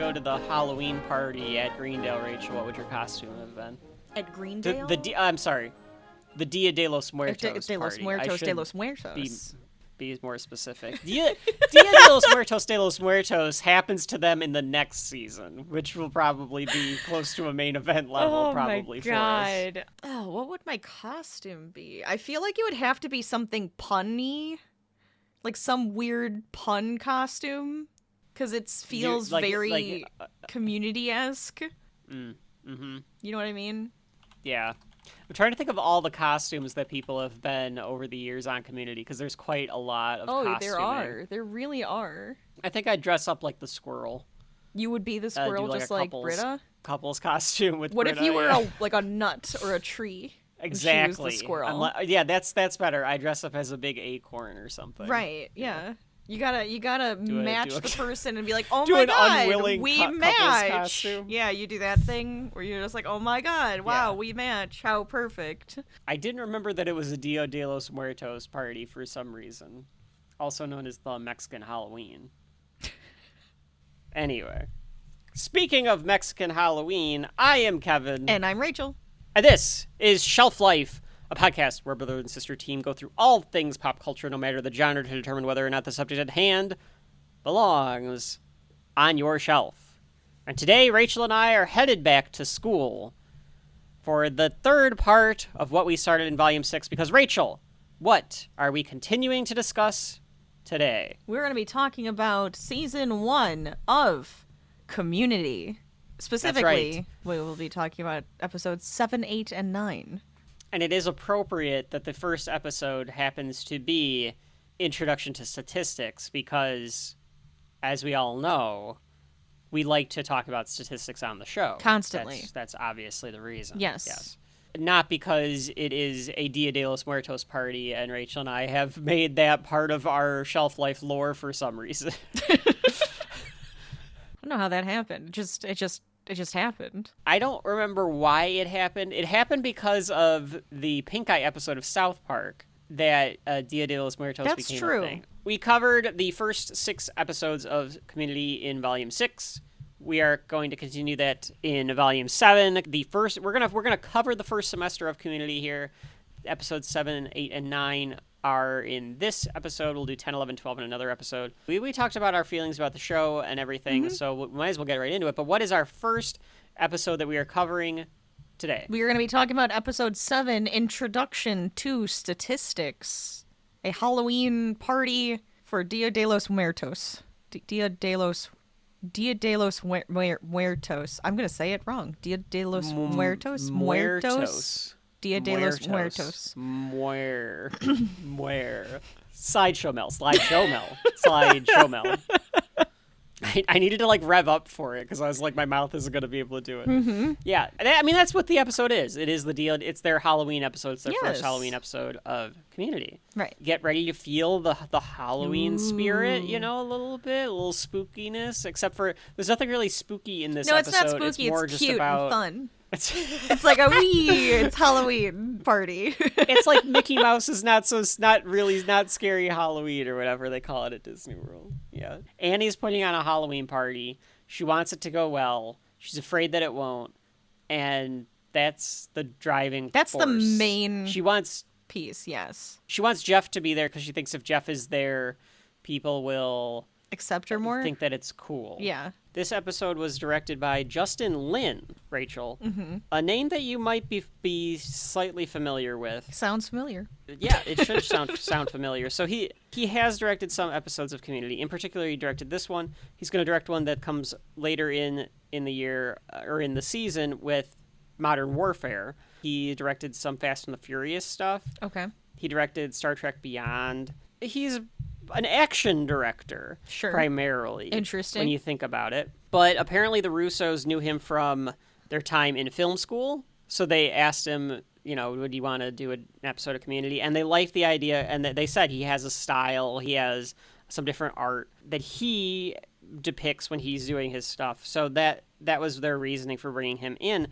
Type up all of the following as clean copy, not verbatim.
go to the Halloween party at Greendale, Rachel, what would your costume have been? At Greendale? I'm sorry. The Dia de los Muertos De los party. Muertos de los Muertos. Be more specific. Dia de los Muertos happens to them in the next season, which will probably be close to a main event level probably for us. Oh, what would my costume be? I feel like it would have to be something punny. Like some weird pun costume. Because it feels very community-esque. Mm-hmm. You know what I mean? Yeah. I'm trying to think of all the costumes that people have been over the years on Community, because there's quite a lot of costuming. There are. There really are. I think I'd dress up like the squirrel. You would be the squirrel, just like Britta? Couples costume with What Britta, if you were a nut or a tree? Exactly. And she was the squirrel. That's better. I dress up as a big acorn or something. Right, yeah. You gotta match the person and be like, oh do my an god, unwilling we match. Costume. Yeah, you do that thing where you're just like, oh my god, wow, we match. How perfect. I didn't remember that it was a Dia de los Muertos party for some reason, also known as the Mexican Halloween. Anyway, speaking of Mexican Halloween, I am Kevin. And I'm Rachel. And this is Shelf Life, a podcast where brother and sister team go through all things pop culture, no matter the genre, to determine whether or not the subject at hand belongs on your shelf. And today, Rachel and I are headed back to school for the third part of what we started in Volume 6, because, Rachel, what are we continuing to discuss today? We're going to be talking about Season 1 of Community. Specifically, we will be talking about episodes 7, 8, and 9. And it is appropriate that the first episode happens to be Introduction to Statistics because, as we all know, we like to talk about statistics on the show. Constantly. That's obviously the reason. Yes. Not because it is a Dia de los Muertos party and Rachel and I have made that part of our Shelf Life lore for some reason. I don't know how that happened. It just happened. I don't remember why it happened. It happened because of the Pink Eye episode of South Park that Dia de los Muertos became a thing. We covered the first 6 episodes of Community in Volume 6. We are going to continue that in Volume 7. We're gonna cover the first semester of Community here. Episodes 7, 8, and 9 are in this episode. We'll do 10, 11, 12 in another episode. We talked about our feelings about the show and everything, so we might as well get right into it. But what is our first episode that we are covering today? We are going to be talking about Episode 7, Introduction to Statistics. A Halloween party for Dia de los Muertos. Dia de los Muertos. I'm going to say it wrong. Dia de los Muertos? Muertos. Dia de los Muertos. Slideshow Mel. I needed to rev up for it because I was like, my mouth isn't going to be able to do it. Mm-hmm. Yeah, I mean that's what the episode is. It is the deal. It's their Halloween episode. It's their first Halloween episode of Community. Right. Get ready to feel the Halloween spirit. A little bit, a little spookiness. Except for there's nothing really spooky in this episode. No, it's not spooky. It's more it's just cute about and fun. It's like it's Halloween party. It's like Mickey Mouse is not scary Halloween or whatever they call it at Disney World. Yeah. Annie's putting on a Halloween party. She wants it to go well. She's afraid that it won't. And that's the driving force. That's the main piece, yes. She wants Jeff to be there because she thinks if Jeff is there, people will accept her more. Think that it's cool. Yeah. This episode was directed by Justin Lin, Rachel. Mm-hmm. A name that you might be slightly familiar with. Sounds familiar. Yeah, it should sound familiar. So he has directed some episodes of Community. In particular, he directed this one. He's going to direct one that comes later in the year or in the season with Modern Warfare. He directed some Fast and the Furious stuff. Okay. He directed Star Trek Beyond. He's an action director, primarily. Interesting. When you think about it. But apparently the Russos knew him from their time in film school, so they asked him, would you want to do an episode of Community? And they liked the idea, and they said he has a style, he has some different art that he depicts when he's doing his stuff. So that was their reasoning for bringing him in.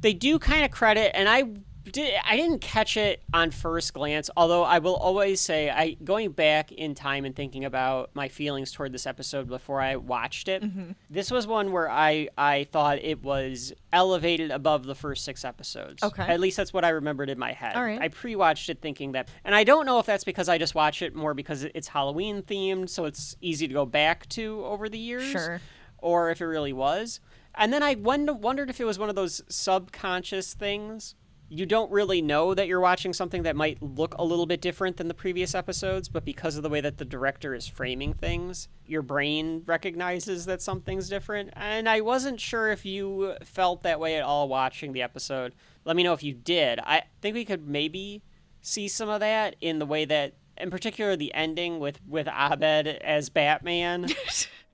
They do kind of credit, and I I didn't catch it on first glance, although I will always say, going back in time and thinking about my feelings toward this episode before I watched it, this was one where I thought it was elevated above the first 6 episodes. Okay. At least that's what I remembered in my head. All right. I pre-watched it thinking that, and I don't know if that's because I just watch it more because it's Halloween themed, so it's easy to go back to over the years. Sure. Or if it really was. And then I wondered if it was one of those subconscious things. You don't really know that you're watching something that might look a little bit different than the previous episodes, but because of the way that the director is framing things, your brain recognizes that something's different. And I wasn't sure if you felt that way at all watching the episode. Let me know if you did. I think we could maybe see some of that in the way that, in particular, the ending with Abed as Batman,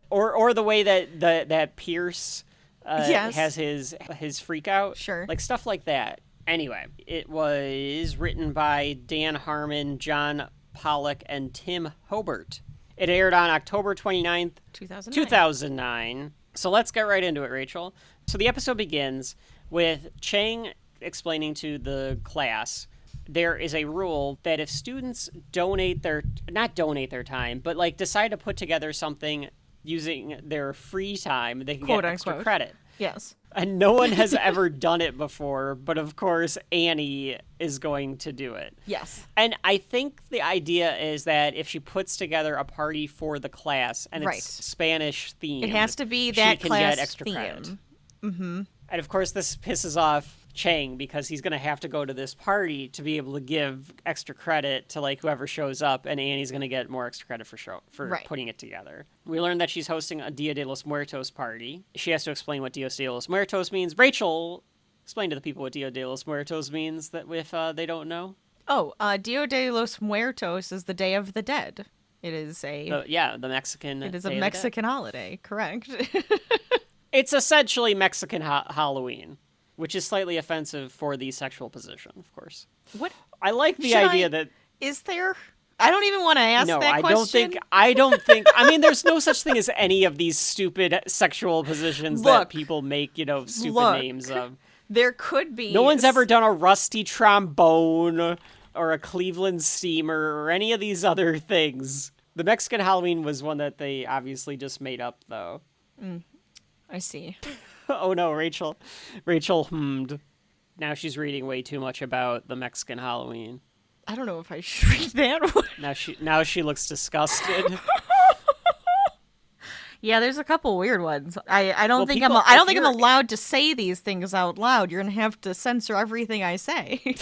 or the way that Pierce has his freak out. Sure. Like stuff like that. Anyway, it was written by Dan Harmon, John Pollock, and Tim Hobart. It aired on October 29th, 2009. So let's get right into it, Rachel. So the episode begins with Chang explaining to the class there is a rule that if students not donate their time, but like decide to put together something using their free time, they can quote, get extra unquote. credit. Yes. And no one has ever done it before, but of course Annie is going to do it. Yes. And I think the idea is that if she puts together a party for the class and right. it's Spanish themed, it has to be that she can class get extra theme. credit. Mm-hmm. And of course this pisses off Chang because he's going to have to go to this party to be able to give extra credit to like whoever shows up, and Annie's going to get more extra credit for right. putting it together. We learn that she's hosting a Dia de los Muertos party. She has to explain what Dia de los Muertos means. Rachel, explain to the people what Dia de los Muertos means that if they don't know. Oh, Dia de los Muertos is the Day of the Dead. It is the Mexican. It is a Mexican holiday, correct? It's essentially Mexican Halloween, which is slightly offensive for the sexual position, of course. What? I like the idea that... Is there? I don't even want to ask that question. I don't think... I mean, there's no such thing as any of these stupid sexual positions that people make, stupid names of. There could be... No one's ever done a rusty trombone or a Cleveland steamer or any of these other things. The Mexican Halloween was one that they obviously just made up, though. I see. Oh no, Rachel hummed. Now she's reading way too much about the Mexican Halloween. I don't know if I should read that. Now she looks disgusted. Yeah, there's a couple weird ones. I don't think I'm allowed to say these things out loud. You're gonna have to censor everything I say.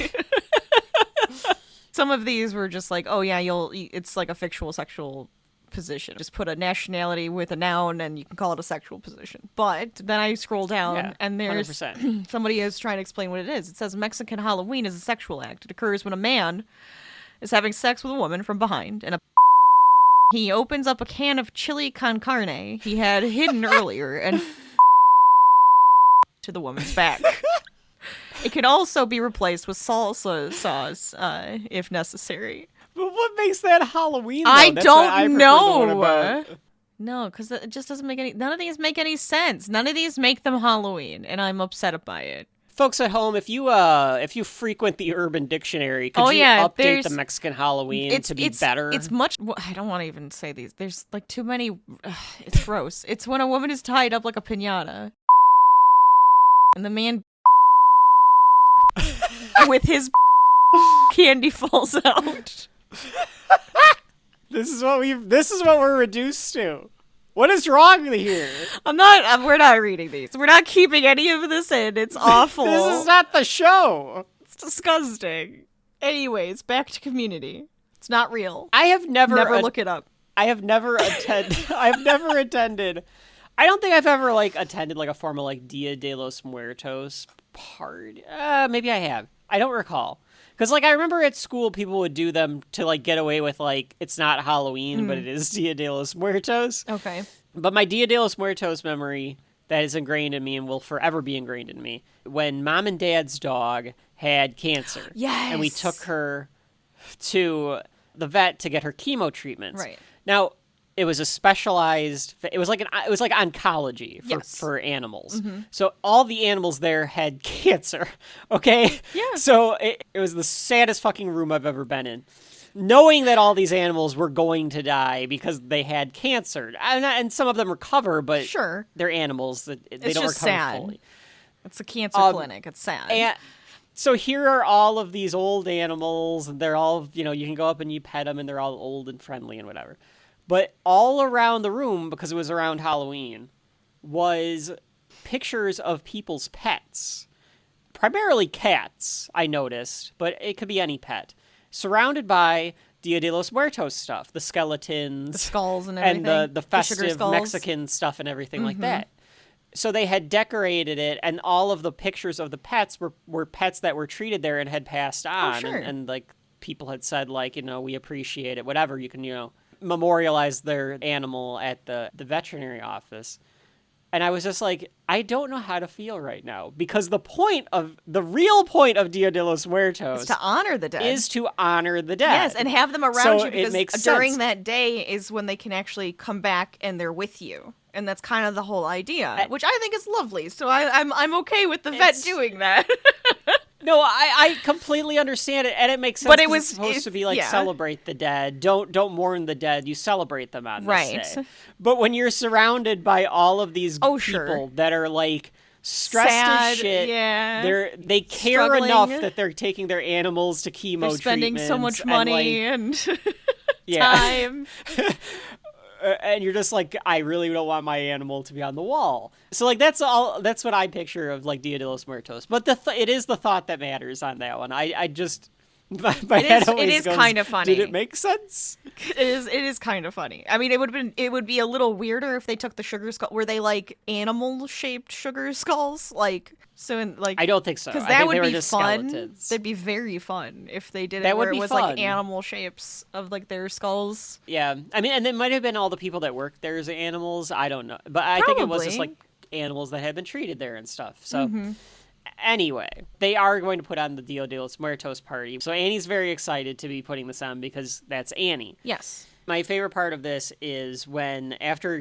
Some of these were just like, oh yeah, it's like a fictional sexual position. Just put a nationality with a noun and you can call it a sexual position. But then I scroll down and there's 100%. Somebody is trying to explain what it is. It says Mexican Halloween is a sexual act. It occurs when a man is having sex with a woman from behind and he opens up a can of chili con carne he had hidden earlier and to the woman's back. It can also be replaced with salsa sauce if necessary. But what makes that Halloween, though? I don't know. No, because it just doesn't make none of these make any sense. None of these make them Halloween, and I'm upset by it. Folks at home, if you frequent the Urban Dictionary, could you update the Mexican Halloween to be better? It's much... I don't want to even say these. There's like too many... it's gross. It's when a woman is tied up like a piñata, and the man with his candy falls out. This is what we're reduced to. What is wrong here? We're not reading these. We're not keeping any of this in. It's awful. This is not the show. It's disgusting. Anyways, back to Community. It's not real. I have never look it up. I have never attended. I've never attended. I don't think I've ever attended a formal Dia de los Muertos party. Maybe I have. I don't recall. Because, I remember at school, people would do them to, get away with, it's not Halloween, but it is Dia de los Muertos. Okay. But my Dia de los Muertos memory that is ingrained in me and will forever be ingrained in me, when Mom and Dad's dog had cancer. Yes. And we took her to the vet to get her chemo treatments. Right. Now, it was a specialized, it was like oncology for animals. Mm-hmm. So all the animals there had cancer, okay? Yeah. So it was the saddest fucking room I've ever been in. Knowing that all these animals were going to die because they had cancer. And some of them recover, but sure, they're animals that they it's don't just recover sad. fully. It's a cancer clinic. It's sad. And so here are all of these old animals, and they're all, you can go up and you pet them, and they're all old and friendly and whatever. But all around the room, because it was around Halloween, was pictures of people's pets. Primarily cats, I noticed, but it could be any pet. Surrounded by Dia de los Muertos stuff, the skeletons, the skulls and everything, and the festive Mexican stuff and everything like that. So they had decorated it, and all of the pictures of the pets were pets that were treated there and had passed on. Oh, sure. And like people had said, like, we appreciate it, whatever. You can, memorialize their animal at the veterinary office. And I was just like, I don't know how to feel right now, because the real point of Dia de los Muertos is to honor the dead. Yes, and have them around you, because during that day is when they can actually come back and they're with you. And that's kind of the whole idea, which I think is lovely. So I'm okay with the vet doing that. No, I completely understand it, and it makes sense. But it's supposed to be like, celebrate the dead. Don't mourn the dead. You celebrate them on this day. But when you're surrounded by all of these people that are like stressed as shit, they care enough that they're taking their animals to chemo treatments. They're spending so much money and time. And you're just like, I really don't want my animal to be on the wall. So like that's what I picture of like Dia de los Muertos. But it is the thought that matters on that one. I just my head always goes, kind of funny. Did it make sense? It is kind of funny. I mean, it would be a little weirder if they took the sugar skull. Were they like animal shaped sugar skulls? I don't think so. Because that would be fun. Skeletons. That'd be very fun if they did it where it was fun. Like animal shapes of like their skulls. Yeah, I mean, and it might have been all the people that worked there as animals. I don't know, but I think it was just like animals that had been treated there and stuff. So anyway, they are going to put on the Dia de los Muertos party. So Annie's very excited to be putting this on because that's Annie. Yes. My favorite part of this is when after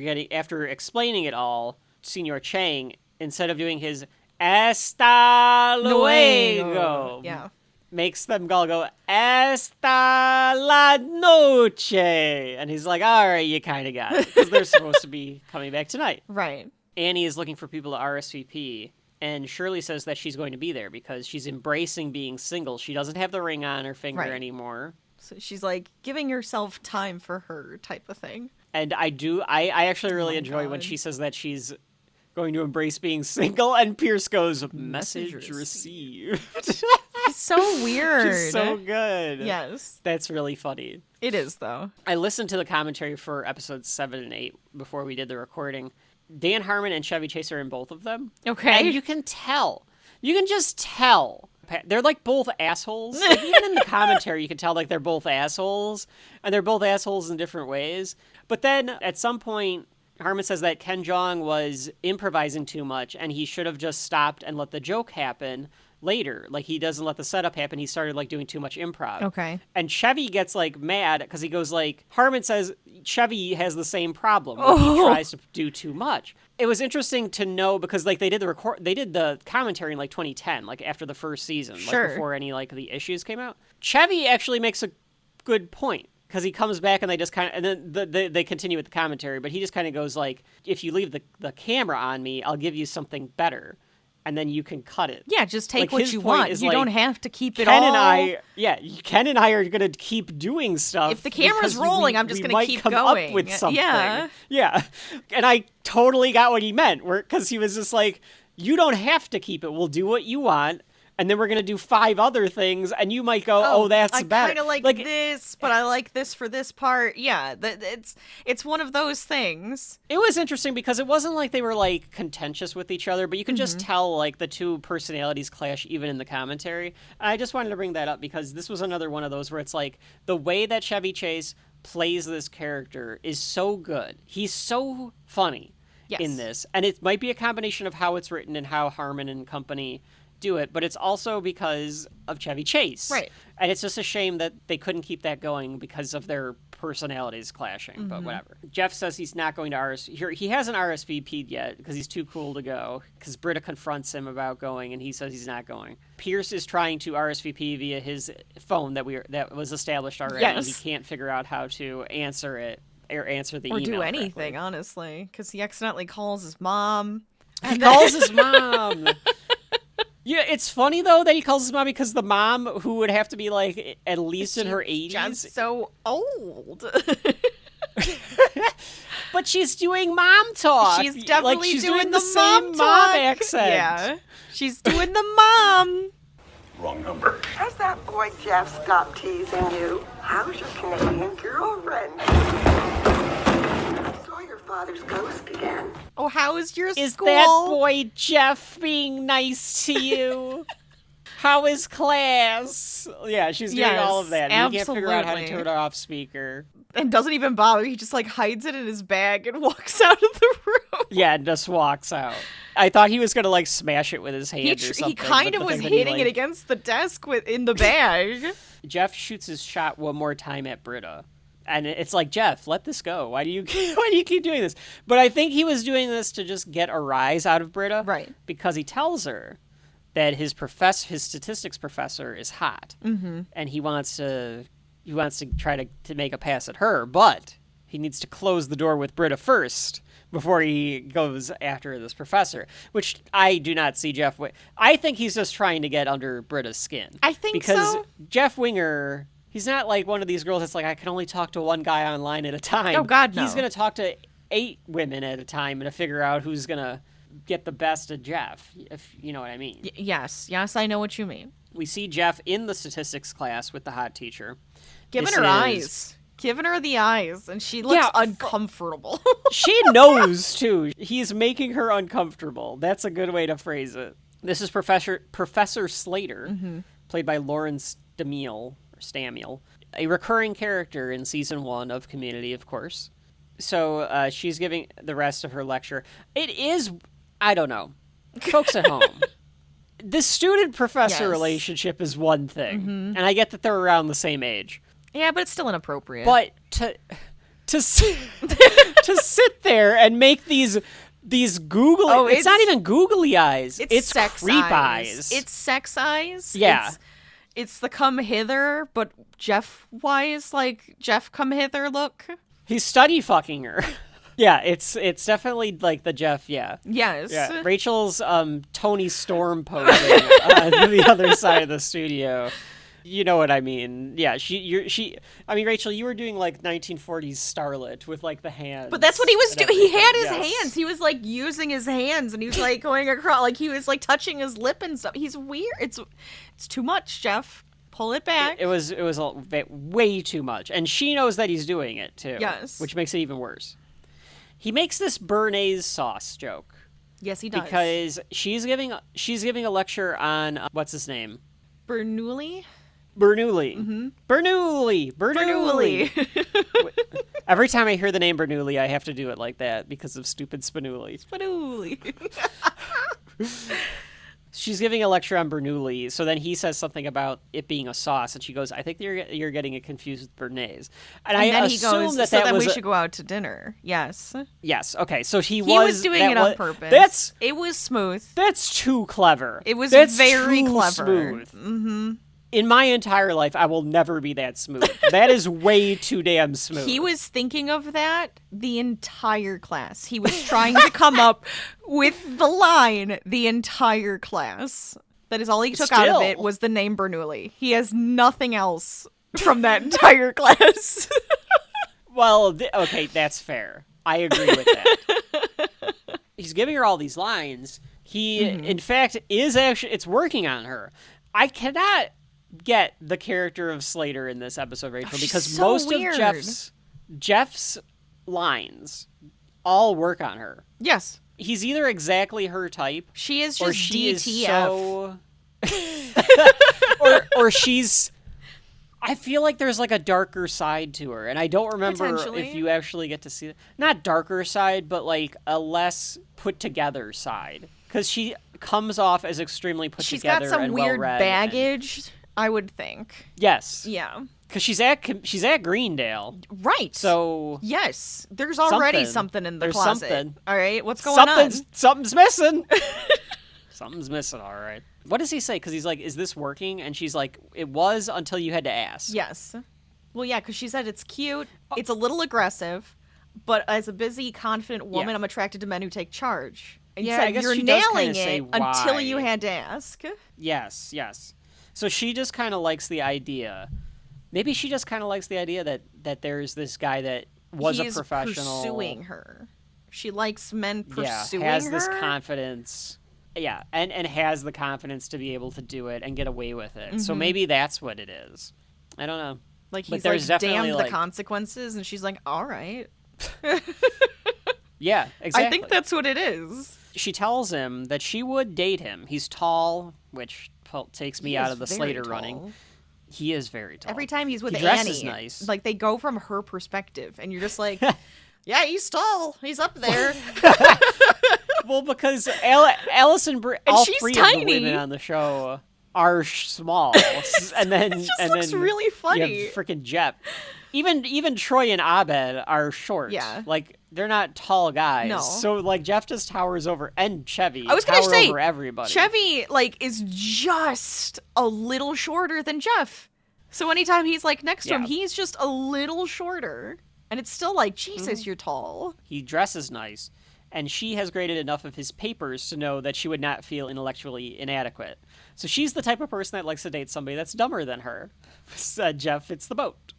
explaining it all, Senor Chang, instead of doing his Hasta luego. Yeah. Makes them all go, Hasta la noche. And he's like, all right, you kind of got it. Because they're supposed to be coming back tonight. Right. Annie is looking for people to RSVP. And Shirley says that she's going to be there because she's embracing being single. She doesn't have the ring on her finger anymore. So she's like giving herself time for her type of thing. And I actually really enjoy when she says that she's going to embrace being single, and Pierce goes, message received. It's so weird. It's so good. Yes. That's really funny. It is, though. I listened to the commentary for episodes 7 and 8 before we did the recording. Dan Harmon and Chevy Chase are in both of them. Okay. And you can tell. You can just tell. They're like both assholes. Like, even in the commentary, you can tell like they're both assholes. And they're both assholes in different ways. But then at some point, Harmon says that Ken Jeong was improvising too much and he should have just stopped and let the joke happen later. Like, he doesn't let the setup happen. He started like doing too much improv. Okay. And Chevy gets like mad because he goes like, Harmon says Chevy has the same problem. Like, he tries to do too much. It was interesting to know because like they did the commentary in like 2010, like after the first season, like before any like the issues came out. Chevy actually makes a good point. Because he comes back and they just kind of, and then they continue with the commentary, but he just kind of goes like, if you leave the camera on me, I'll give you something better. And then you can cut it. Yeah, just take what you want. You don't have to keep it Ken all. Ken and I are going to keep doing stuff. If the camera's rolling, I'm just going to keep going. Up with something. Yeah. And I totally got what he meant, because he was just like, you don't have to keep it. We'll do what you want. And then we're going to do 5 other things, and you might go, that's better. I kind of like this, but I like this for this part. Yeah, it's one of those things. It was interesting because it wasn't like they were, like, contentious with each other, but you can just tell, like, the two personalities clash even in the commentary. And I just wanted to bring that up because this was another one of those where it's like, the way that Chevy Chase plays this character is so good. He's so funny in this. And it might be a combination of how it's written and how Harmon and company do it, but it's also because of Chevy Chase. Right. And it's just a shame that they couldn't keep that going because of their personalities clashing, but whatever. Jeff says he's not going to RSVP. He hasn't RSVP'd yet because he's too cool to go, because Britta confronts him about going, and he says he's not going. Pierce is trying to RSVP via his phone that was established already. Yes. He can't figure out how to answer it or answer the or email do anything, correctly. Honestly, because he accidentally calls his mom. He calls his mom. Yeah, it's funny, though, that he calls his mom, because the mom, who would have to be, like, at least in her 80s. Just so old. But she's doing mom talk. She's definitely she's doing the same mom accent. Yeah. She's doing the mom. Wrong number. Has that boy Jeff stopped teasing you? How's your Canadian girlfriend? I saw your father's ghost again. Oh, how is your Is school? that boy Jeff being nice to you? How is class? Yeah, she's doing all of that. And he can't figure out how to turn it off speaker. And doesn't even bother. He just, like, hides it in his bag and walks out of the room. Yeah, and just walks out. I thought he was going to, like, smash it with his hand or something. He kind of was hitting it against the desk in the bag. Jeff shoots his shot one more time at Britta. And it's like, Jeff, let this go. Why do you keep doing this? But I think he was doing this to just get a rise out of Britta. Right. Because he tells her that his statistics professor is hot. Mm-hmm. And he wants to try to make a pass at her, but he needs to close the door with Britta first before he goes after this professor, which I do not see Jeff. I think he's just trying to get under Britta's skin. I think because so. Jeff Winger, he's not like one of these girls that's like, I can only talk to one guy online at a time. Oh, God, no. He's going to talk to 8 women at a time and to figure out who's going to get the best of Jeff, if you know what I mean. Yes, I know what you mean. We see Jeff in the statistics class with the hot teacher. Giving her eyes. Giving her the eyes, and she looks uncomfortable. She knows, too. He's making her uncomfortable. That's a good way to phrase it. This is Professor Slater, played by Lauren Stamiel, a recurring character in Season 1 of Community, of course. So she's giving the rest of her lecture. It is, I don't know, folks at home. The student-professor relationship is one thing, and I get that they're around the same age. Yeah, but it's still inappropriate. But to sit there and make these googly, it's not even googly eyes. It's sex creep eyes. It's sex eyes. Yeah. It's the come hither, but Jeff wise, like Jeff come hither look. He's study fucking her. Yeah, it's definitely like the Jeff, yeah. Yes. Yeah. Rachel's Tony Storm posing on the other side of the studio. You know what I mean? Yeah, I mean, Rachel, you were doing like 1940s starlet with like the hands. But that's what he was doing. He had his hands. He was like using his hands, and he was like going across, like he was like touching his lip and stuff. He's weird. It's too much, Jeff. Pull it back. It was way too much, and she knows that he's doing it too. Yes, which makes it even worse. He makes this béarnaise sauce joke. Yes, he does. Because she's giving a lecture on what's his name? Bernoulli. Bernoulli. Every time I hear the name Bernoulli, I have to do it like that because of stupid Spinulli. She's giving a lecture on Bernoulli, so then he says something about it being a sauce, and she goes, "I think you're getting it confused with Bernaise." And I then assume he goes, that so that then was we should go out to dinner. Yes. Yes. Okay. So he was doing it on purpose. It was smooth. That's too clever. It was very too clever. Smooth. Mm-hmm. In my entire life, I will never be that smooth. That is way too damn smooth. He was thinking of that the entire class. He was trying to come up with the line the entire class. That is all he took out of it was the name Bernoulli. He has nothing else from that entire class. Well, okay, that's fair. I agree with that. He's giving her all these lines. He, in fact, is actually, it's working on her. I cannot get the character of Slater in this episode, Rachel, because so most weird. of Jeff's lines all work on her. Yes. He's either exactly her type, she is just or she DTF. is so or she's, I feel like there's like a darker side to her, and I don't remember if you actually get to see it. Not darker side, but like a less put together side. Because she comes off as extremely put together and well-read. She's got some weird baggage, I would think. Yes. Yeah. Because she's at Greendale. Right. So... Yes. There's already something in the closet. Something. All right? What's going on? Something's missing. Something's missing, all right. What does he say? Because he's like, is this working? And she's like, it was until you had to ask. Yes. Well, yeah, because she said it's cute. It's a little aggressive. But as a busy, confident woman, I'm attracted to men who take charge. And yeah, said, I guess you're she does nailing say it why. until you had to ask. Yes. So she just kind of likes the idea. Maybe she just kind of likes the idea that there's this guy that was a professional. Pursuing her. She likes men pursuing her. Has this confidence. Yeah, and has the confidence to be able to do it and get away with it. Mm-hmm. So maybe that's what it is. I don't know. Like, he's like, damn the consequences, and she's like, all right. Yeah, exactly. I think that's what it is. She tells him that she would date him. He's tall, which takes me out of the Slater running. He is very tall. Every time he's with Annie, dresses nice. Like, they go from her perspective, and you're just like, yeah, he's tall. He's up there. Well, because Allison, all three tiny. of the women on the show are small, and then it just looks really funny. You have freaking Jeff. Even Troy and Abed are short. Yeah, like they're not tall guys. No. So like Jeff just towers over, and Chevy. I was gonna say over everybody. Chevy is just a little shorter than Jeff. So anytime he's next to him, he's just a little shorter, and it's still Jesus, you're tall. He dresses nice. And she has graded enough of his papers to know that she would not feel intellectually inadequate. So she's the type of person that likes to date somebody that's dumber than her. Jeff fits the boat.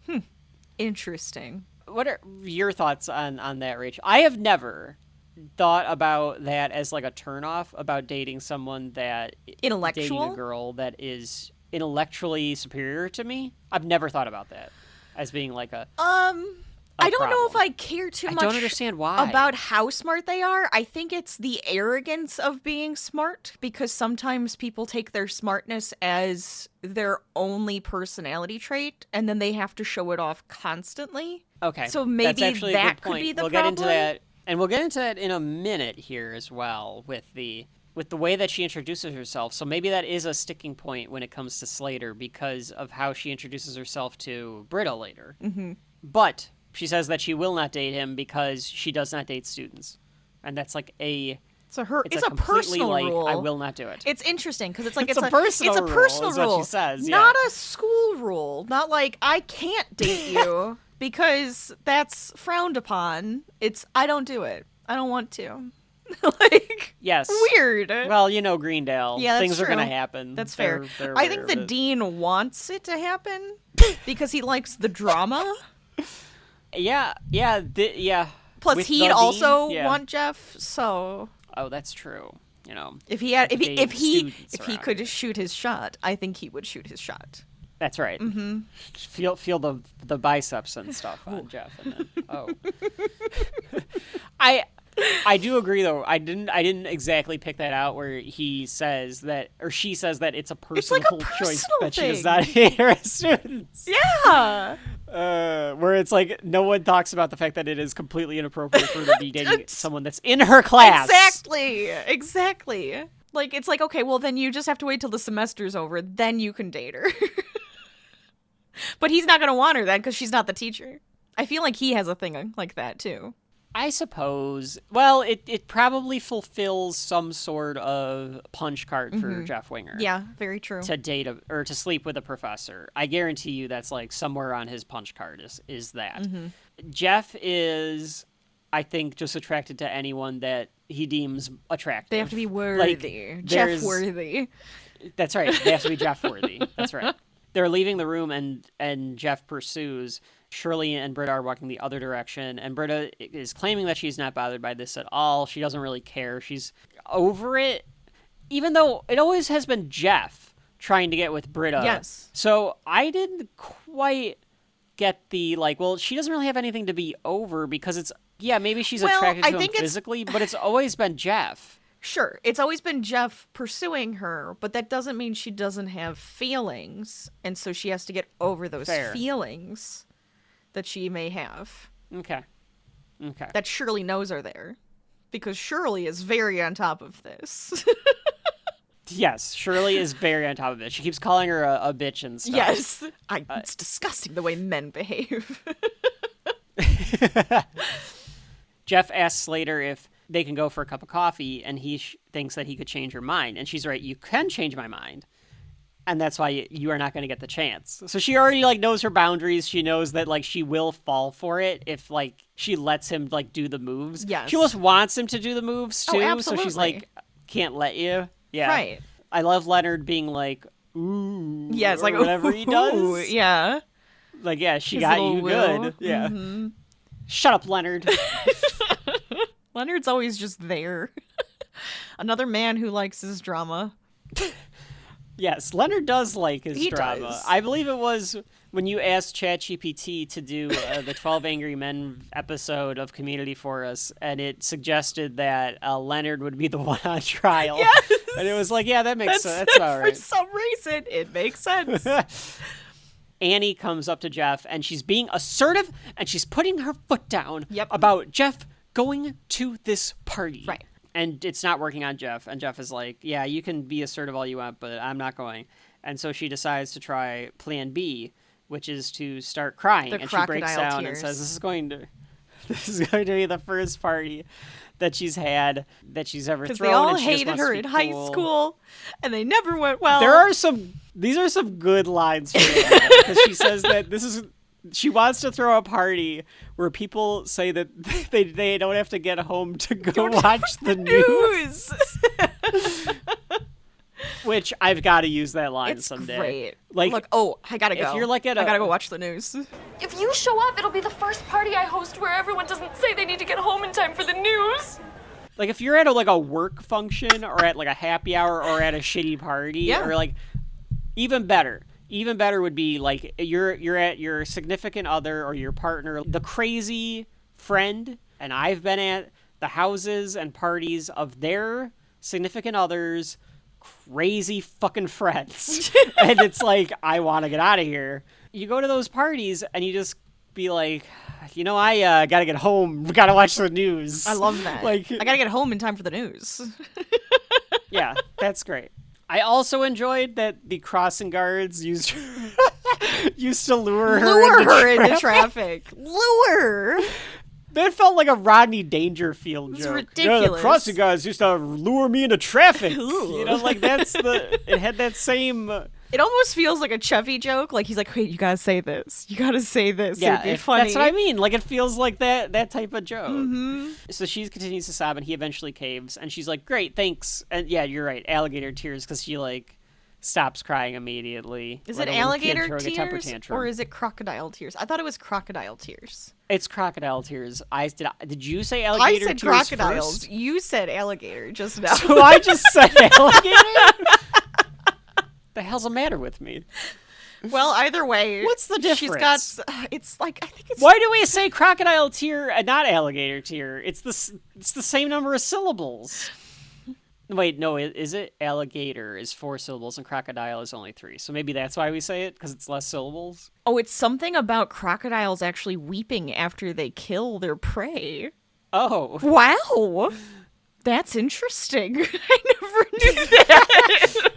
Interesting. What are your thoughts on that, Rachel? I have never thought about that as a turnoff about dating someone that... Intellectual? Dating a girl that is intellectually superior to me. I've never thought about that as being I don't know if I care too much. I don't understand why. About how smart they are. I think it's the arrogance of being smart, because sometimes people take their smartness as their only personality trait, and then they have to show it off constantly. Okay. So maybe that could be the problem. We'll get into that, and we'll get into that in a minute here as well with the way that she introduces herself. So maybe that is a sticking point when it comes to Slater because of how she introduces herself to Britta later. Mm-hmm. But... she says that she will not date him because she does not date students, and that's it's a personal rule. I will not do it. It's interesting because it's a personal rule. What she says, not a school rule. Not I can't date you because that's frowned upon. It's I don't do it. I don't want to. Yes, weird. Well, Greendale. Yeah, things are going to happen. That's fair. I think the dean wants it to happen because he likes the drama. Yeah. Plus, he'd also want Jeff. So. Oh, that's true. If he could shoot his shot, I think he would shoot his shot. That's right. Mm-hmm. Feel the biceps and stuff on Jeff, and then I do agree though. I didn't exactly pick that out where he says that or she says that it's a personal choice that she does not hate her students. Yeah. Where it's no one talks about the fact that it is completely inappropriate for her to be dating someone that's in her class. Exactly. It's okay, well then you just have to wait till the semester's over, then you can date her. But he's not going to want her then because she's not the teacher. I feel like he has a thing like that too. I suppose. Well, it probably fulfills some sort of punch card for Jeff Winger. Yeah, very true. To date or to sleep with a professor. I guarantee you that's somewhere on his punch card is that. Mm-hmm. Jeff is, I think, just attracted to anyone that he deems attractive. They have to be worthy. Jeff worthy. That's right. They have to be Jeff worthy. That's right. They're leaving the room and Jeff pursues. Shirley and Britta are walking the other direction, and Britta is claiming that she's not bothered by this at all. She doesn't really care. She's over it, even though it always has been Jeff trying to get with Britta. Yes. So I didn't quite get the, she doesn't really have anything to be over because maybe she's attracted to him physically, but it's always been Jeff. Sure, it's always been Jeff pursuing her, but that doesn't mean she doesn't have feelings, and so she has to get over those feelings that she may have. Okay. That Shirley knows are there. Because Shirley is very on top of this. Yes, Shirley is very on top of it. She keeps calling her a bitch and stuff. Yes. It's disgusting the way men behave. Jeff asks Slater if they can go for a cup of coffee, and he thinks that he could change her mind. And she's right, you can change my mind. And that's why you are not going to get the chance. So she already, like, knows her boundaries. She knows that, like, she will fall for it if, like, she lets him, like, do the moves. Yes. She almost wants him to do the moves, too. Oh, absolutely. So she's like, can't let you. Yeah. Right. I love Leonard being like, ooh. Yeah, it's like, whatever he does. Yeah. Like, yeah, she His got little you will. good. Yeah. Mm-hmm. Shut up, Leonard. Leonard's always just there. Another man who likes his drama. Yes, Leonard does like his He drama. does. I believe it was when you asked ChatGPT to do the 12 Angry Men episode of Community for us, and it suggested that Leonard would be the one on trial. Yes! And it was like, yeah, that makes sense. That's all right. For some reason, it makes sense. Annie comes up to Jeff, and she's being assertive, and she's putting her foot down Yep. about Jeff going to this party. Right. And it's not working on Jeff. And Jeff is like, yeah, you can be assertive all you want, but I'm not going. And so she decides to try plan B, which is to start crying. The and she breaks crocodile down tears. and says, this is going to be the first party that she's had, that she's ever thrown. Because they all and she just hated wants her to in be high cool. school, and they never went well. These are some good lines for her, because she says that she wants to throw a party where people say that they don't have to get home to go watch the news. Which I've got to use that line It's someday. great. Like, look, I gotta go. if you're like I gotta go watch the news. If you show up, it'll be the first party I host where everyone doesn't say they need to get home in time for the news. Like, if you're at a work function or at like a happy hour or at a shitty party, Yeah. or like even better would be like you're at your significant other or your partner, the crazy friend, and I've been at the houses and parties of their significant others, crazy fucking friends. And it's like, I want to get out of here. You go to those parties and you just be like, I gotta get home, gotta watch the news. I love that. Like, I gotta get home in time for the news. yeah, that's great. I also enjoyed that the crossing guards used to lure her into traffic. Lure. That felt like a Rodney Dangerfield It's joke. ridiculous. The crossing guards used to lure me into traffic. Ooh. Like it had that same. It almost feels like a Chevy joke. Like he's like, wait, you gotta say this. You gotta say this. Yeah, it'd be funny. that's what I mean. Like, it feels like that type of joke. Mm-hmm. So she continues to sob, and he eventually caves, and she's like, "Great, thanks." And yeah, you're right, alligator tears, because she stops crying immediately. Is like it a little kid alligator throwing a temper tears tantrum. or is it crocodile tears? I thought it was crocodile tears. It's crocodile tears. Did you say I alligator said tears crocodiles. first? You said alligator just now. So I just said alligator? The hell's the matter with me? Well, either way, What's the She's difference? got. It's like I think it's. Why do we say crocodile tear and not alligator tear? It's the same number of syllables. Wait, no, is it? Alligator is 4 syllables and crocodile is only 3. So maybe that's why we say it, because it's less syllables. Oh, it's something about crocodiles actually weeping after they kill their prey. Oh. Wow, that's interesting. I never knew that.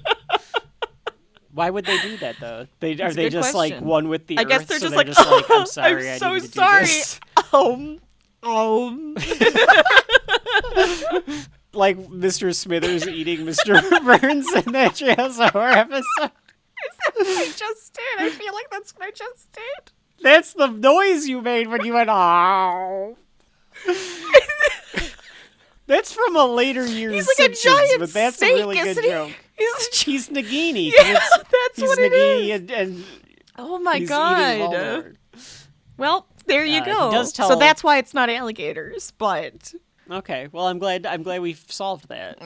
Why would they do that, though? Are they good just question. like one with the I earth? guess they're so just like, I'm sorry, I'm I so need to do sorry. this." Like Mr. Smithers eating Mr. Burns in that Jail's Horror episode. Is that what I just did? I feel like that's what I just did. That's the noise you made when you went, "Oh." That's from a later year's He's like Simpsons, a giant but that's snake, a really good isn't he? joke. He's Nagini. Yeah, that's he's what it Nagini is. And Oh my he's eating god. Voldemort. Well, there you He go. does tell- So that's why it's not alligators, but Okay, well, I'm glad we've solved that.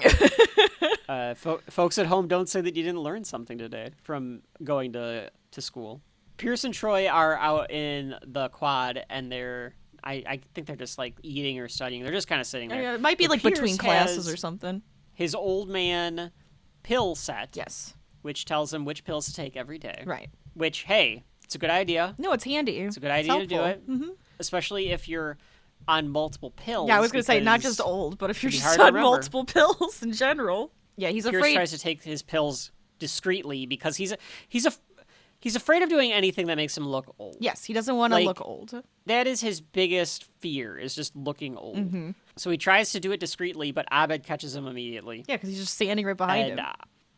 Folks at home, don't say that you didn't learn something today from going to school. Pierce and Troy are out in the quad, and I think they're just like eating or studying. They're just kind of sitting there. it might be But like Pierce between classes has or something. his old man pill set, Yes. which tells him which pills to take every day. Right. Which, hey, it's a good idea. No, it's handy. It's a good idea to do it, Mm-hmm. especially if you're on multiple pills. Yeah, I was going to say, not just old, but if you're just on multiple pills in general. Yeah, he's afraid. Pierce tries to take his pills discreetly because he's afraid of doing anything that makes him look old. Yes, he doesn't want to look old. That is his biggest fear, is just looking old. Mm-hmm. So he tries to do it discreetly, but Abed catches him immediately. Yeah, because he's just standing right behind him.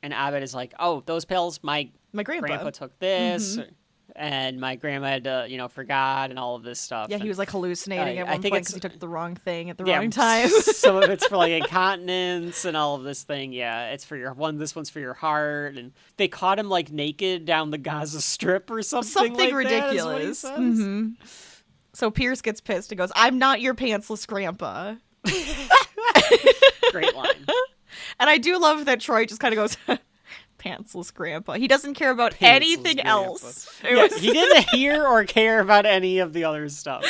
And Abed is like, oh, those pills, my grandpa took this. Mm-hmm. And my grandma had, forgot and all of this stuff. Yeah, he was like hallucinating at one point because he took the wrong thing at the wrong time. Some of it's for like incontinence and all of this thing. Yeah, it's for this one's for your heart. And they caught him like naked down the Gaza Strip or something. Something like ridiculous. That mm-hmm. So Pierce gets pissed and goes, "I'm not your pantsless grandpa." Great line. And I do love that Troy just kind of goes, pantsless grandpa. He doesn't care about anything else. He didn't hear or care about any of the other stuff.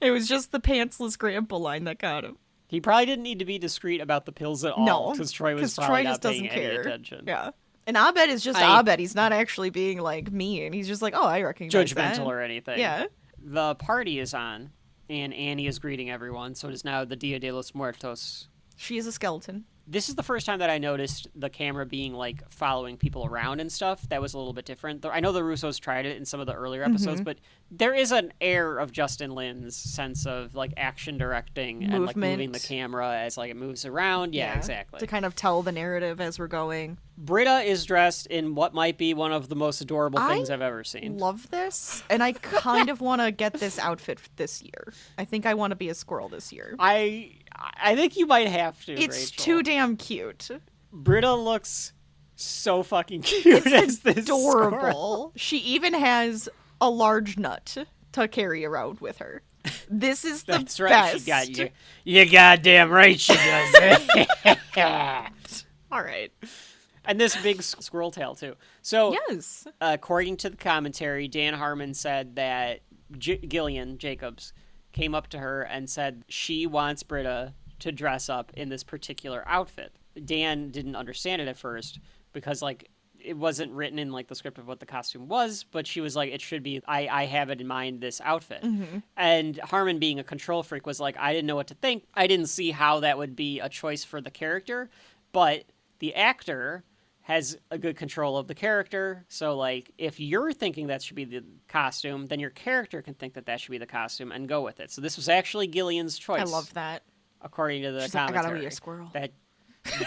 It was just the pantsless grandpa line that got him. He probably didn't need to be discreet about the pills at all because Troy was probably not paying any attention. Yeah. And Abed is just Abed. He's not actually being like mean. He's just like, oh, I recognize that. Judgmental or anything. Yeah. The party is on, and Annie is greeting everyone, so it is now the Dia de los Muertos. She is a skeleton. This is the first time that I noticed the camera being, like, following people around and stuff. That was a little bit different. I know the Russos tried it in some of the earlier episodes, but there is an air of Justin Lin's sense of, like, action directing and, like, moving the camera as, like, it moves around. Yeah, exactly. To kind of tell the narrative as we're going. Britta is dressed in what might be one of the most adorable things I've ever seen. I love this, and I kind of want to get this outfit this year. I think I want to be a squirrel this year. I think you might have to, It's Rachel. too damn cute. Britta looks so fucking cute as this adorable. Squirrel. She even has a large nut to carry around with her. This is the That's right. best. She got you. You goddamn right she does it. All right. And this big squirrel tail, too. So, yes. According to the commentary, Dan Harmon said that Gillian Jacobs came up to her and said she wants Britta to dress up in this particular outfit. Dan didn't understand it at first because, like, it wasn't written in, like, the script of what the costume was, but she was like, it should be, I have it in mind, this outfit. Mm-hmm. And Harmon, being a control freak, was like, I didn't know what to think. I didn't see how that would be a choice for the character, but the actor has a good control of the character. So, like, if you're thinking that should be the costume, then your character can think that should be the costume and go with it. So this was actually Gillian's choice. I love that. According to the commentary. Like, I gotta be a squirrel. That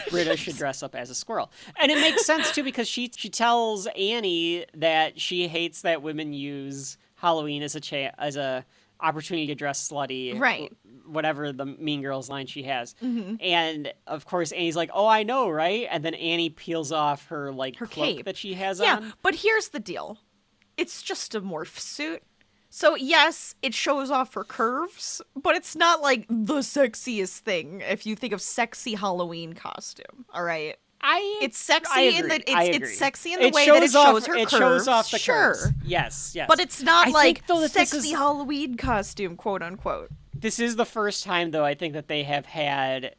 Britta should dress up as a squirrel. And it makes sense, too, because she tells Annie that she hates that women use Halloween as a opportunity to dress slutty. Right. Whatever the Mean Girls line she has. Mm-hmm. And, of course, Annie's like, oh, I know, right? And then Annie peels off her cloak cape that she has on. Yeah, but here's the deal. It's just a morph suit. So, yes, it shows off her curves, but it's not, like, the sexiest thing if you think of sexy Halloween costume, all right? It's sexy in that it's sexy in the way that it shows her curves. It shows off the curves. Yes. But it's not sexy Halloween costume, quote unquote. This is the first time, though, I think that they have had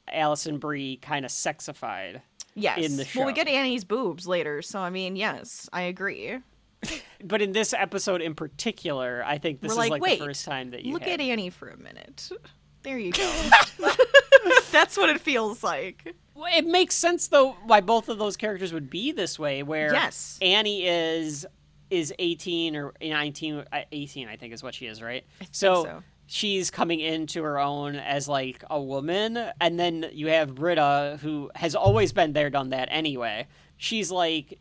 Alison Brie kind of sexified. Yes. In the show. Well, we get Annie's boobs later, so I mean, yes, I agree. But in this episode in particular, I think this is the first time that you look at Annie for a minute. There you go. That's what it feels like. Well, it makes sense, though, why both of those characters would be this way, where Annie is 18 or 19, 18, I think is what she is, right? I think so. She's coming into her own as, like, a woman, and then you have Britta, who has always been there, done that anyway. She's like,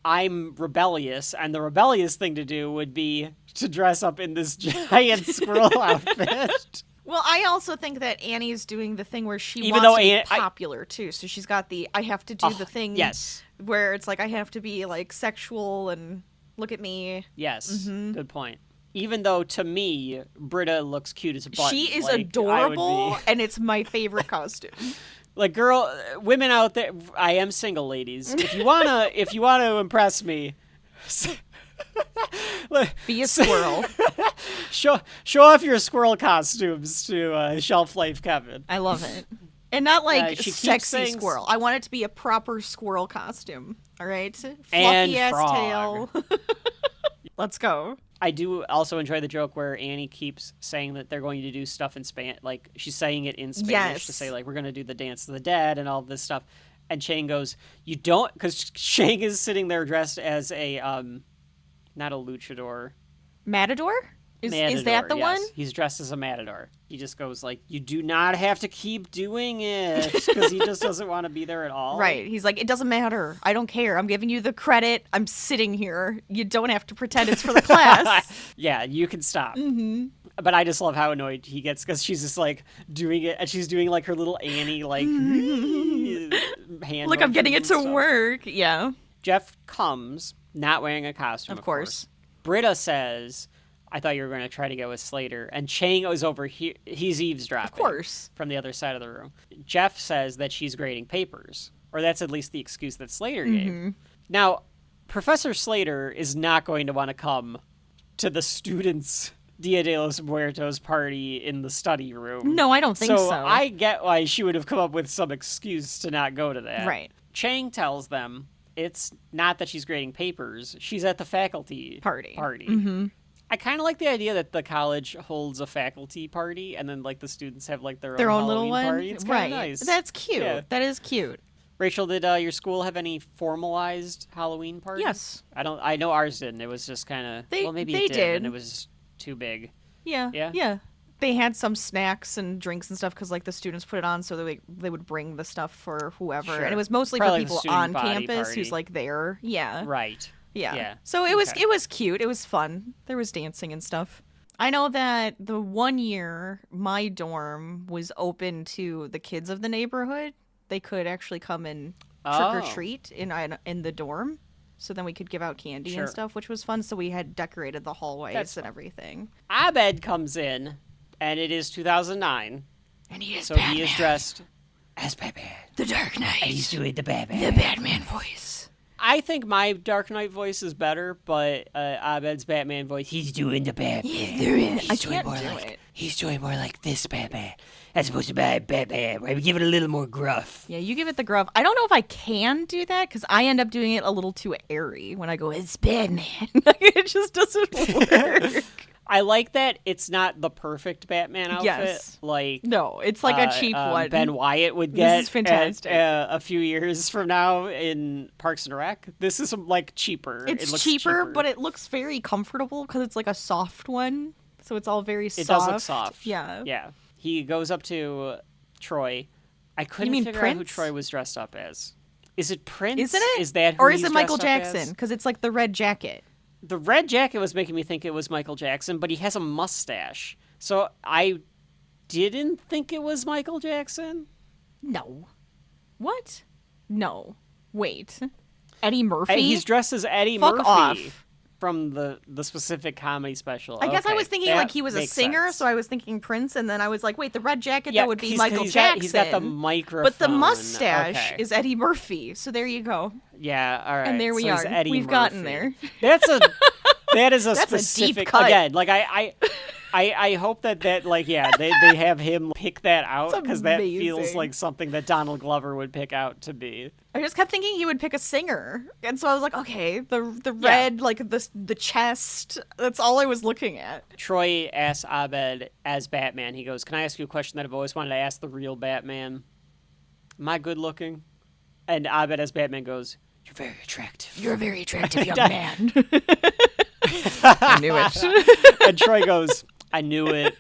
I'm rebellious, and the rebellious thing to do would be to dress up in this giant squirrel outfit. Well, I also think that Annie's doing the thing where she wants to be popular, too. So she's got I have to do the thing where it's like, I have to be, like, sexual and look at me. Yes, good point. Even though, to me, Britta looks cute as a button. She is adorable, and it's my favorite costume. Like, women out there, I am single, ladies. If you wanna impress me, be a squirrel. Show off your squirrel costumes to Shelf Life Kevin. I love it, and not sexy squirrel. I want it to be a proper squirrel costume. All right, fluffy ass tail. Let's go. I do also enjoy the joke where Annie keeps saying that they're going to do stuff in Spanish. Like, she's saying it in Spanish to say, like, we're going to do the Dance of the Dead and all this stuff. And Chang goes, you don't... Because Chang is sitting there dressed as a... not a luchador. Matador? Matador, is that the one? He's dressed as a matador. He just goes like, you do not have to keep doing it, because he just doesn't want to be there at all. Right. He's like, it doesn't matter. I don't care. I'm giving you the credit. I'm sitting here. You don't have to pretend it's for the class. Yeah, you can stop. Mm-hmm. But I just love how annoyed he gets, because she's just like doing it, and she's doing like her little Annie like hand. Look, I'm getting it to stuff. work. Yeah. Jeff comes not wearing a costume. Of course. Britta says, I thought you were going to try to go with Slater. And Chang goes over here. He's eavesdropping. Of course. From the other side of the room. Jeff says that she's grading papers. Or that's at least the excuse that Slater gave. Now, Professor Slater is not going to want to come to the students' Dia de los Muertos party in the study room. No, I don't think so. So I get why she would have come up with some excuse to not go to that. Right. Chang tells them it's not that she's grading papers. She's at the faculty party. Mm-hmm. I kind of like the idea that the college holds a faculty party and then like the students have like their own little one. party. It's kind of nice. That's cute. Yeah. That is cute. Rachel, did your school have any formalized Halloween parties? Yes. I know ours didn't. It was just kind of maybe they it did. And did. it was too big. Yeah. Yeah. They had some snacks and drinks and stuff because like the students put it on so that they would bring the stuff for whoever. Sure. And it was mostly Probably for like people on party. campus who's like there. Yeah. Right. Yeah. So it was cute. It was fun. There was dancing and stuff. I know that the one year my dorm was open to the kids of the neighborhood. They could actually come and trick or treat in the dorm. So then we could give out candy and stuff, which was fun. So we had decorated the hallways and everything. Abed comes in, and it is 2009. And he is Batman. He is dressed as Batman. The Dark Knight. And he's doing the Batman. The Batman voice. I think my Dark Knight voice is better, but Abed's Batman voice, he's doing the Batman. I can't do it. He's doing more like this Batman, as opposed to Batman. Maybe give it a little more gruff. Yeah, you give it the gruff. I don't know if I can do that, because I end up doing it a little too airy when I go, it's Batman. It just doesn't work. I like that it's not the perfect Batman outfit. Yes. No, it's like a cheap one. Ben Wyatt would get this is fantastic. A few years from now in Parks and Rec. This is like cheaper. It looks cheaper, but it looks very comfortable because it's like a soft one. So it's all very soft. It does look soft. Yeah. Yeah. He goes up to Troy. I couldn't figure out who Troy was dressed up as. Is it Prince? Isn't it? Is that who or is he's it Michael dressed up Jackson? as? Because it's like the red jacket. The red jacket was making me think it was Michael Jackson, but he has a mustache. So I didn't think it was Michael Jackson. No. What? No. Wait. Eddie Murphy? He's dressed as Eddie Fuck Murphy off. From the specific comedy special. I guess I was thinking like he was a singer, so I was thinking Prince, and then I was like, wait, the red jacket, that would be Michael Jackson. He's got the microphone. But the mustache is Eddie Murphy, so there you go. Yeah, all right. And there we are. We've gotten there. That is a That's specific, a deep cut. Again, like I hope that they have him pick that out, because that feels like something that Donald Glover would pick out to be. I just kept thinking he would pick a singer, and so I was like, okay, the red, like the chest. That's all I was looking at. Troy asks Abed as Batman. He goes, "Can I ask you a question that I've always wanted to ask the real Batman? Am I good looking?" And Abed as Batman goes, "You're very attractive. You're a very attractive young man." I knew it. And Troy goes, "I knew it."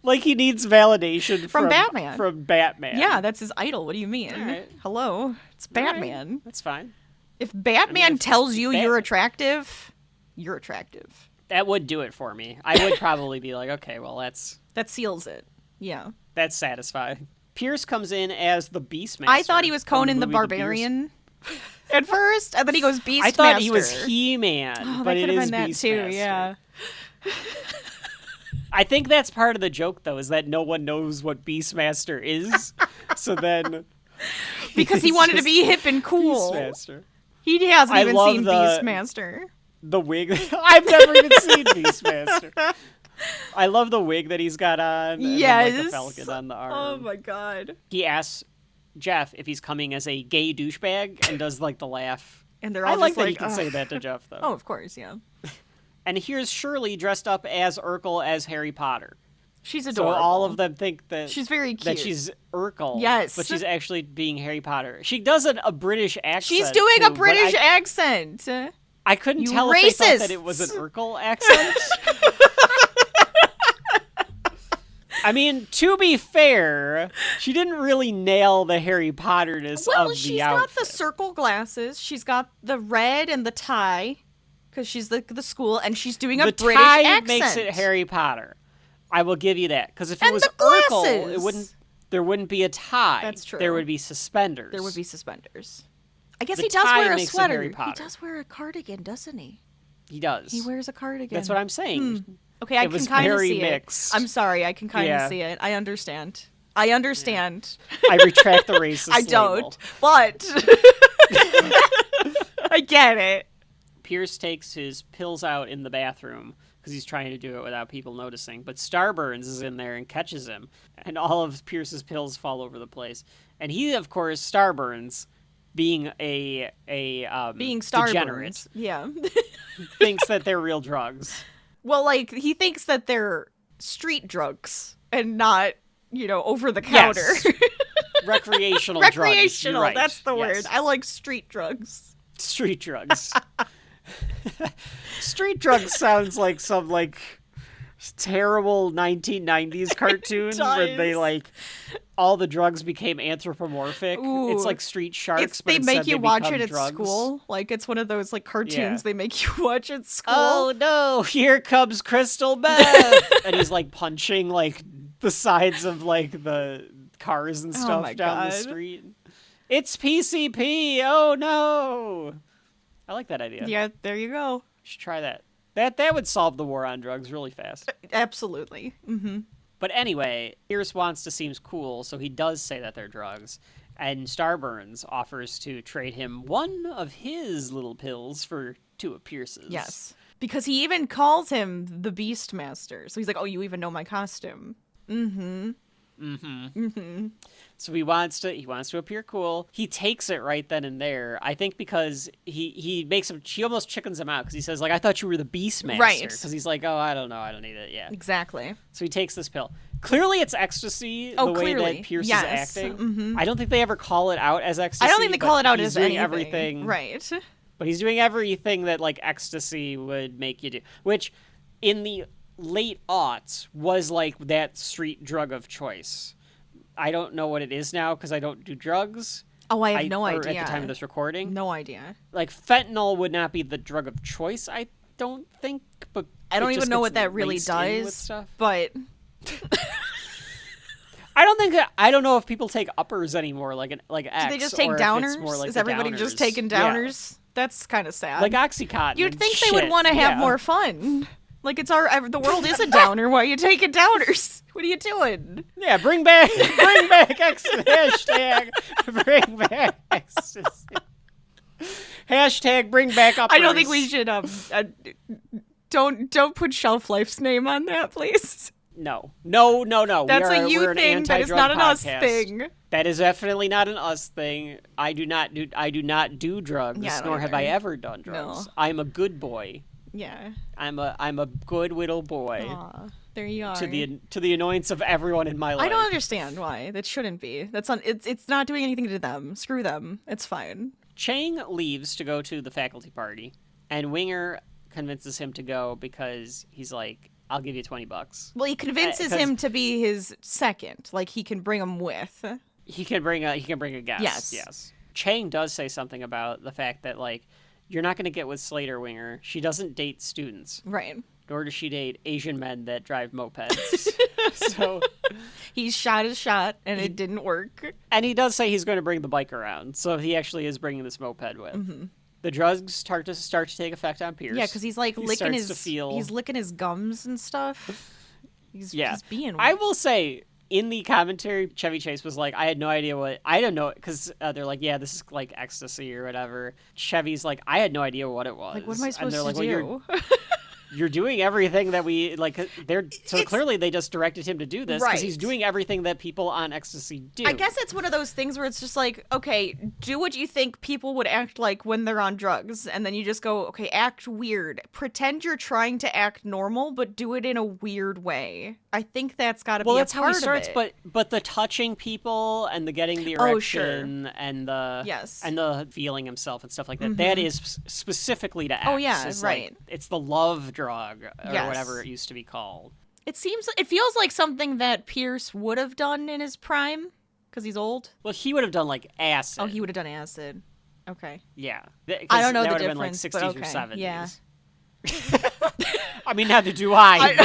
Like he needs validation from Batman. From Batman. Yeah, that's his idol. What do you mean? Right. Hello, it's Batman. Right. That's fine. If Batman tells you you're attractive, you're attractive. That would do it for me. I would probably be like, okay, well, that seals it. Yeah. That's satisfying. Pierce comes in as the Beastmaster. I thought he was Conan the Barbarian at first, and then he goes Beastmaster. I thought he was He-Man, but it is that Beastmaster. too. Yeah. I think that's part of the joke, though, is that no one knows what Beastmaster is. So then, because he wanted to be hip and cool. Beastmaster. He hasn't even seen Beastmaster. The wig. I've never even seen Beastmaster. I love the wig that he's got on. Yes. And like the falcon on the arm. Oh my god. He asks Jeff if he's coming as a gay douchebag and does like the laugh. And they're all I like just that he can say that to Jeff, though. Oh, of course, yeah. And here's Shirley dressed up as Urkel as Harry Potter. She's adorable. So all of them think that she's very cute. That she's Urkel. Yes. But she's actually being Harry Potter. She does a British accent. She's doing a British accent. I couldn't tell racists. If they thought that it was an Urkel accent. I mean, to be fair, she didn't really nail the Harry Potterness of the outfit. Well, she's got the circle glasses. She's got the red and the tie, because she's the school, and she's doing a British accent. The tie makes it Harry Potter. I will give you that. Because if it was Urkel, there wouldn't be a tie. That's true. There would be suspenders. There would be suspenders. I guess he does wear a sweater. He does wear a cardigan, doesn't he? He does. He wears a cardigan. That's what I'm saying. Okay, I can kind of see mixed. it. I'm sorry, I can kind of see it. I understand. I understand. Yeah. I retract the racist I don't, label. But I get it. Pierce takes his pills out in the bathroom because he's trying to do it without people noticing. But Starburns is in there and catches him, and all of Pierce's pills fall over the place. And he, of course, Starburns, being a degenerate, thinks that they're real drugs. Well, like, he thinks that they're street drugs and not, over the counter. Yes. Recreational drugs. Recreational, right. That's the word. I like street drugs. Street drugs. Street drugs sounds like some, terrible 1990s cartoon where they, all the drugs became anthropomorphic. Ooh. It's like Street Sharks, but they make you watch it at drugs. school. Like, it's one of those, cartoons they make you watch at school. Oh, no, here comes Crystal Meth! And he's, punching, the sides of, the cars and stuff down the street. It's PCP! Oh, no! I like that idea. Yeah, there you go. You should try that. That would solve the war on drugs really fast. Absolutely. Mm-hmm. But anyway, Pierce wants to seem cool, so he does say that they're drugs. And Starburns offers to trade him one of his little pills for two of Pierce's. Yes. Because he even calls him the Beastmaster. So he's like, oh, you even know my costume. Mm-hmm. Mm-hmm. Mm-hmm. So he wants to appear cool. He takes it right then and there. I think because he almost chickens him out because he says, I thought you were the Beastmaster. Right. Because he's like, oh, I don't know. I don't need it. Yeah. Exactly. So he takes this pill. Clearly it's ecstasy, the way that Pierce is acting. Mm-hmm. I don't think they ever call it out as ecstasy. I don't think they call it out as anything. Everything. Right. But he's doing everything that, ecstasy would make you do. Which, in the late aughts, was, that street drug of choice. I don't know what it is now because I don't do drugs. Oh, I have no idea. At the time of this recording. No idea. Fentanyl would not be the drug of choice, I don't think. But I don't even know what that really does. But I don't know if people take uppers anymore, like X. Do they just take downers? Is everybody downers. just taking downers? Yeah. That's kind of sad. Like Oxycontin. You'd think they would want to have more fun. The world is a downer. Why are you taking downers? What are you doing? Yeah, bring back hashtag bring back ecstasy. Hashtag bring back uppers. I don't think we should don't put Shelf Life's name on that, please. No. That's a you thing. That is not an us thing. That is definitely not an us thing. I do not do drugs, nor have I ever done drugs. No. I'm a good boy. Yeah. I'm a good little boy. Aw, there you are. To the annoyance of everyone in my life. I don't understand why. That shouldn't be. It's not doing anything to them. Screw them. It's fine. Chang leaves to go to the faculty party, and Winger convinces him to go because he's like, I'll give you $20. Well, he convinces him to be his second. He can bring him with. He can bring a guest. Yes. Chang does say something about the fact that you're not going to get with Slater, Winger. She doesn't date students. Right. Nor does she date Asian men that drive mopeds. So he shot his shot, and it didn't work. And he does say he's going to bring the bike around. So he actually is bringing this moped with. Mm-hmm. The drugs start to take effect on Pierce. Yeah, because he's licking his gums and stuff. He's being weird. I will say, in the commentary, Chevy Chase was like, I had no idea I don't know, because they're like, yeah, this is ecstasy or whatever. Chevy's like, I had no idea what it was. What am I supposed to do? you're doing everything that we like. Clearly they just directed him to do this because he's doing everything that people on ecstasy do. I guess it's one of those things where it's just like, okay, do what you think people would act like when they're on drugs, and then you just go, okay, act weird, pretend you're trying to act normal, but do it in a weird way. I think that's got to be a part of it. Well, that's how he starts, but the touching people and the getting the erection and the feeling himself and stuff like that, that is specifically to X. Oh yeah, it's right. Like, it's the love drug or whatever it used to be called. It feels like something that Pierce would have done in his prime because he's old. Well, he would have done like acid. Oh, he would have done acid. Okay. Yeah. I don't know that the would difference, have been like 60s but or 70s. Yeah. I mean, neither do I.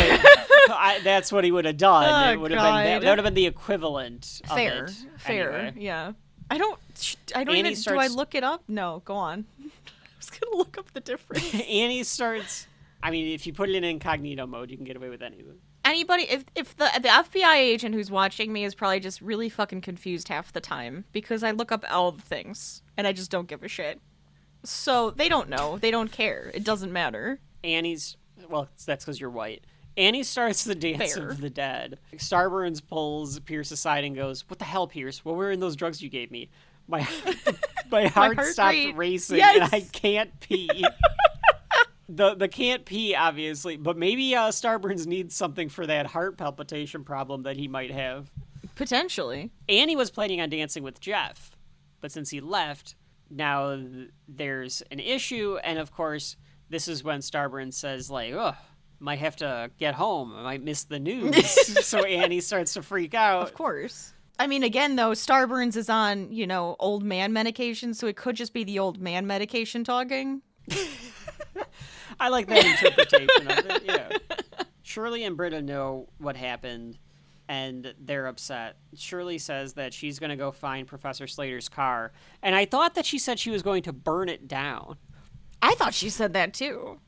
But that's what he would have done. Oh, it would have been that would have been the equivalent of it. Fair. Anyway. Yeah. I don't even. Do I look it up? No. Go on. I was gonna look up the difference. Annie starts. I mean, if you put it in incognito mode, you can get away with anything. Anybody, if the FBI agent who's watching me is probably just really fucking confused half the time because I look up all the things and I just don't give a shit. So they don't know. They don't care. It doesn't matter. That's because you're white. Annie starts the dance of the dead. Starburns pulls Pierce aside and goes, "What the hell, Pierce? What were in those drugs you gave me? My heart stopped racing and I can't pee." The can't pee, obviously, but maybe Starburns needs something for that heart palpitation problem that he might have. Potentially. Annie was planning on dancing with Jeff, but since he left, now there's an issue, and of course, this is when Starburns says, like, "Oh, might have to get home. I might miss the news." So Annie starts to freak out. Of course. I mean, again, though, Starburns is on, old man medication, so it could just be the old man medication talking. I like that interpretation of it, yeah. Shirley and Britta know what happened, and they're upset. Shirley says that she's going to go find Professor Slater's car, and I thought that she said she was going to burn it down. I thought she said that, too.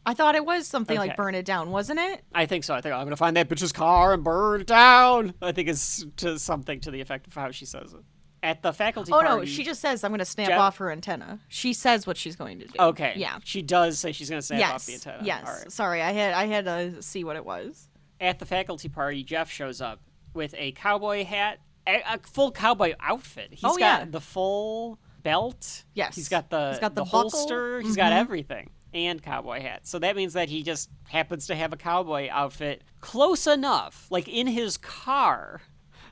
I thought it was something like burn it down, wasn't it? I think so. I think I'm going to find that bitch's car and burn it down. I think it's something to the effect of how she says it. At the faculty party... Oh, no, she just says, "I'm going to snap off her antenna." She says what she's going to do. Okay. Yeah. She does say she's going to snap off the antenna. Yes. All right. Sorry, I had to see what it was. At the faculty party, Jeff shows up with a cowboy hat, a full cowboy outfit. He's got the full belt. Yes. He's got the holster. He's got everything. And cowboy hat. So that means that he just happens to have a cowboy outfit close enough, like in his car,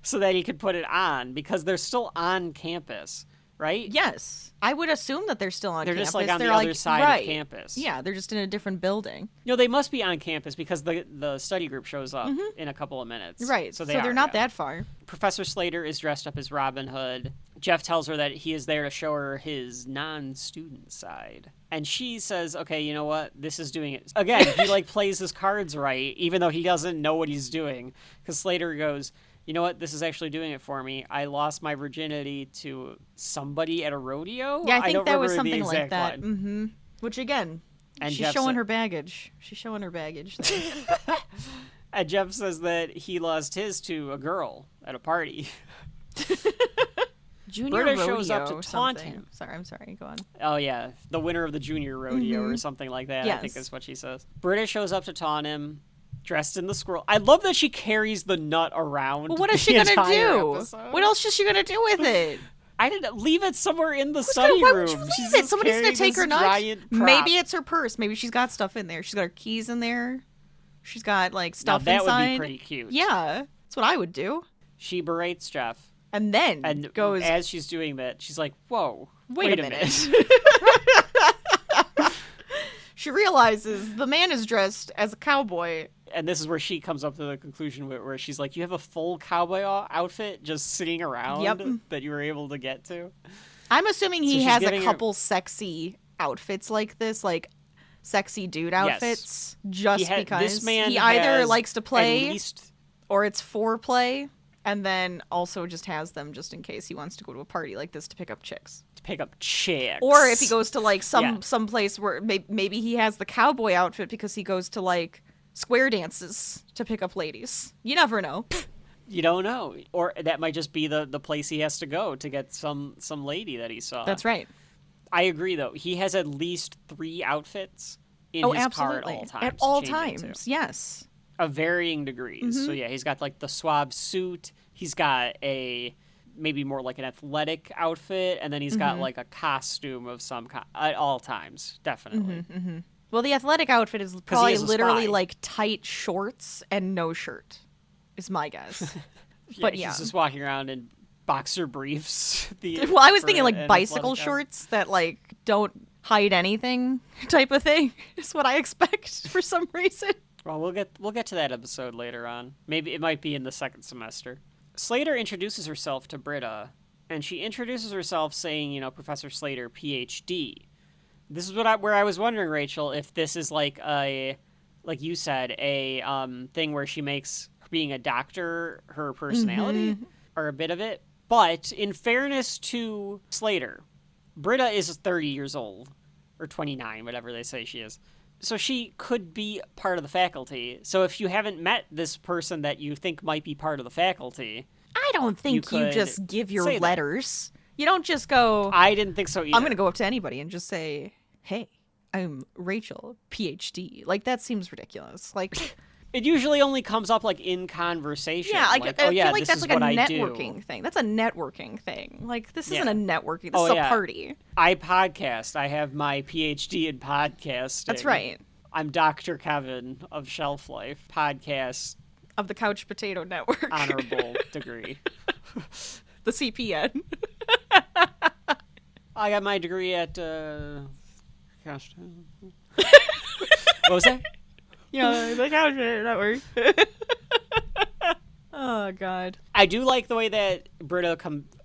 so that he could put it on, because they're still on campus, right? Yes. I would assume that they're still on campus. They're just like on the other side of campus. Yeah, they're just in a different building. They must be on campus because the study group shows up in a couple of minutes. Right, so they're not that far. Professor Slater is dressed up as Robin Hood. Jeff tells her that he is there to show her his non-student side. And she says, okay, you know what? This is doing it. Again, he plays his cards right, even though he doesn't know what he's doing. Because Slater goes, "You know what? This is actually doing it for me. I lost my virginity to somebody at a rodeo." Yeah, I think that was something like that. Mm-hmm. Which, again, she's Jeff showing her baggage. She's showing her baggage there. And Jeff says that he lost his to a girl at a party. Junior Britta rodeo shows up to taunt him. I'm sorry, go on. Oh, yeah. The winner of the junior rodeo or something like that, I think is what she says. Britta shows up to taunt him, dressed in the squirrel. I love that she carries the nut around. Well, what is she going to do? Episode. What else is she going to do with it? I didn't leave it somewhere in the study room. Why would you leave it? Somebody's going to take her nut. Maybe it's her purse. Maybe she's got stuff in there. She's got her keys in there. She's got stuff that inside. That would be pretty cute. Yeah, that's what I would do. She berates Jeff. And then goes... As she's doing that, she's like, whoa, wait a minute. She realizes the man is dressed as a cowboy. And this is where she comes up to the conclusion where she's like, you have a full cowboy outfit just sitting around that you were able to get to? I'm assuming he has a couple sexy outfits like this, like sexy dude outfits, because this man he either likes to play or it's foreplay. And then also just has them just in case he wants to go to a party like this to pick up chicks. Or if he goes to some place where maybe he has the cowboy outfit because he goes to square dances to pick up ladies. You never know. You don't know. Or that might just be the place he has to go to get some lady that he saw. That's right. I agree, though. He has at least 3 outfits in his car at all times. At all times, yes. Of varying degrees. Mm-hmm. So yeah, he's got like the suave suit. He's got a maybe more like an athletic outfit, and then he's got like a costume of some kind at all times. Definitely. Mm-hmm, mm-hmm. Well, the athletic outfit is probably literally like tight shorts and no shirt, is my guess. But yeah, he's just walking around in boxer briefs. Well, I was thinking like bicycle shorts that like don't hide anything type of thing is what I expect for some reason. Well, we'll get to that episode later on. Maybe it might be in the second semester. Slater introduces herself to Britta, and she introduces herself saying, Professor Slater, PhD. This is where I was wondering, Rachel, if this is like you said, a thing where she makes being a doctor her personality, or a bit of it. But in fairness to Slater, Britta is 30 years old, or 29, whatever they say she is. So she could be part of the faculty. So if you haven't met this person that you think might be part of the faculty... I don't think you just give your letters. You don't just go... I didn't think so either. I'm going to go up to anybody and just say, hey, I'm Rachel, PhD. Like, that seems ridiculous. Like... It usually only comes up, like, in conversation. Yeah, I feel like that's like a networking thing. That's a networking thing. Like, this isn't a networking. This is a party. I podcast. I have my PhD in podcasting. That's right. I'm Dr. Kevin of Shelf Life Podcast. Of the Couch Potato Network. Honorable degree. The CPN. I got my degree at... What was that? The Couch Potato Network. Oh, God. I do like the way that Britta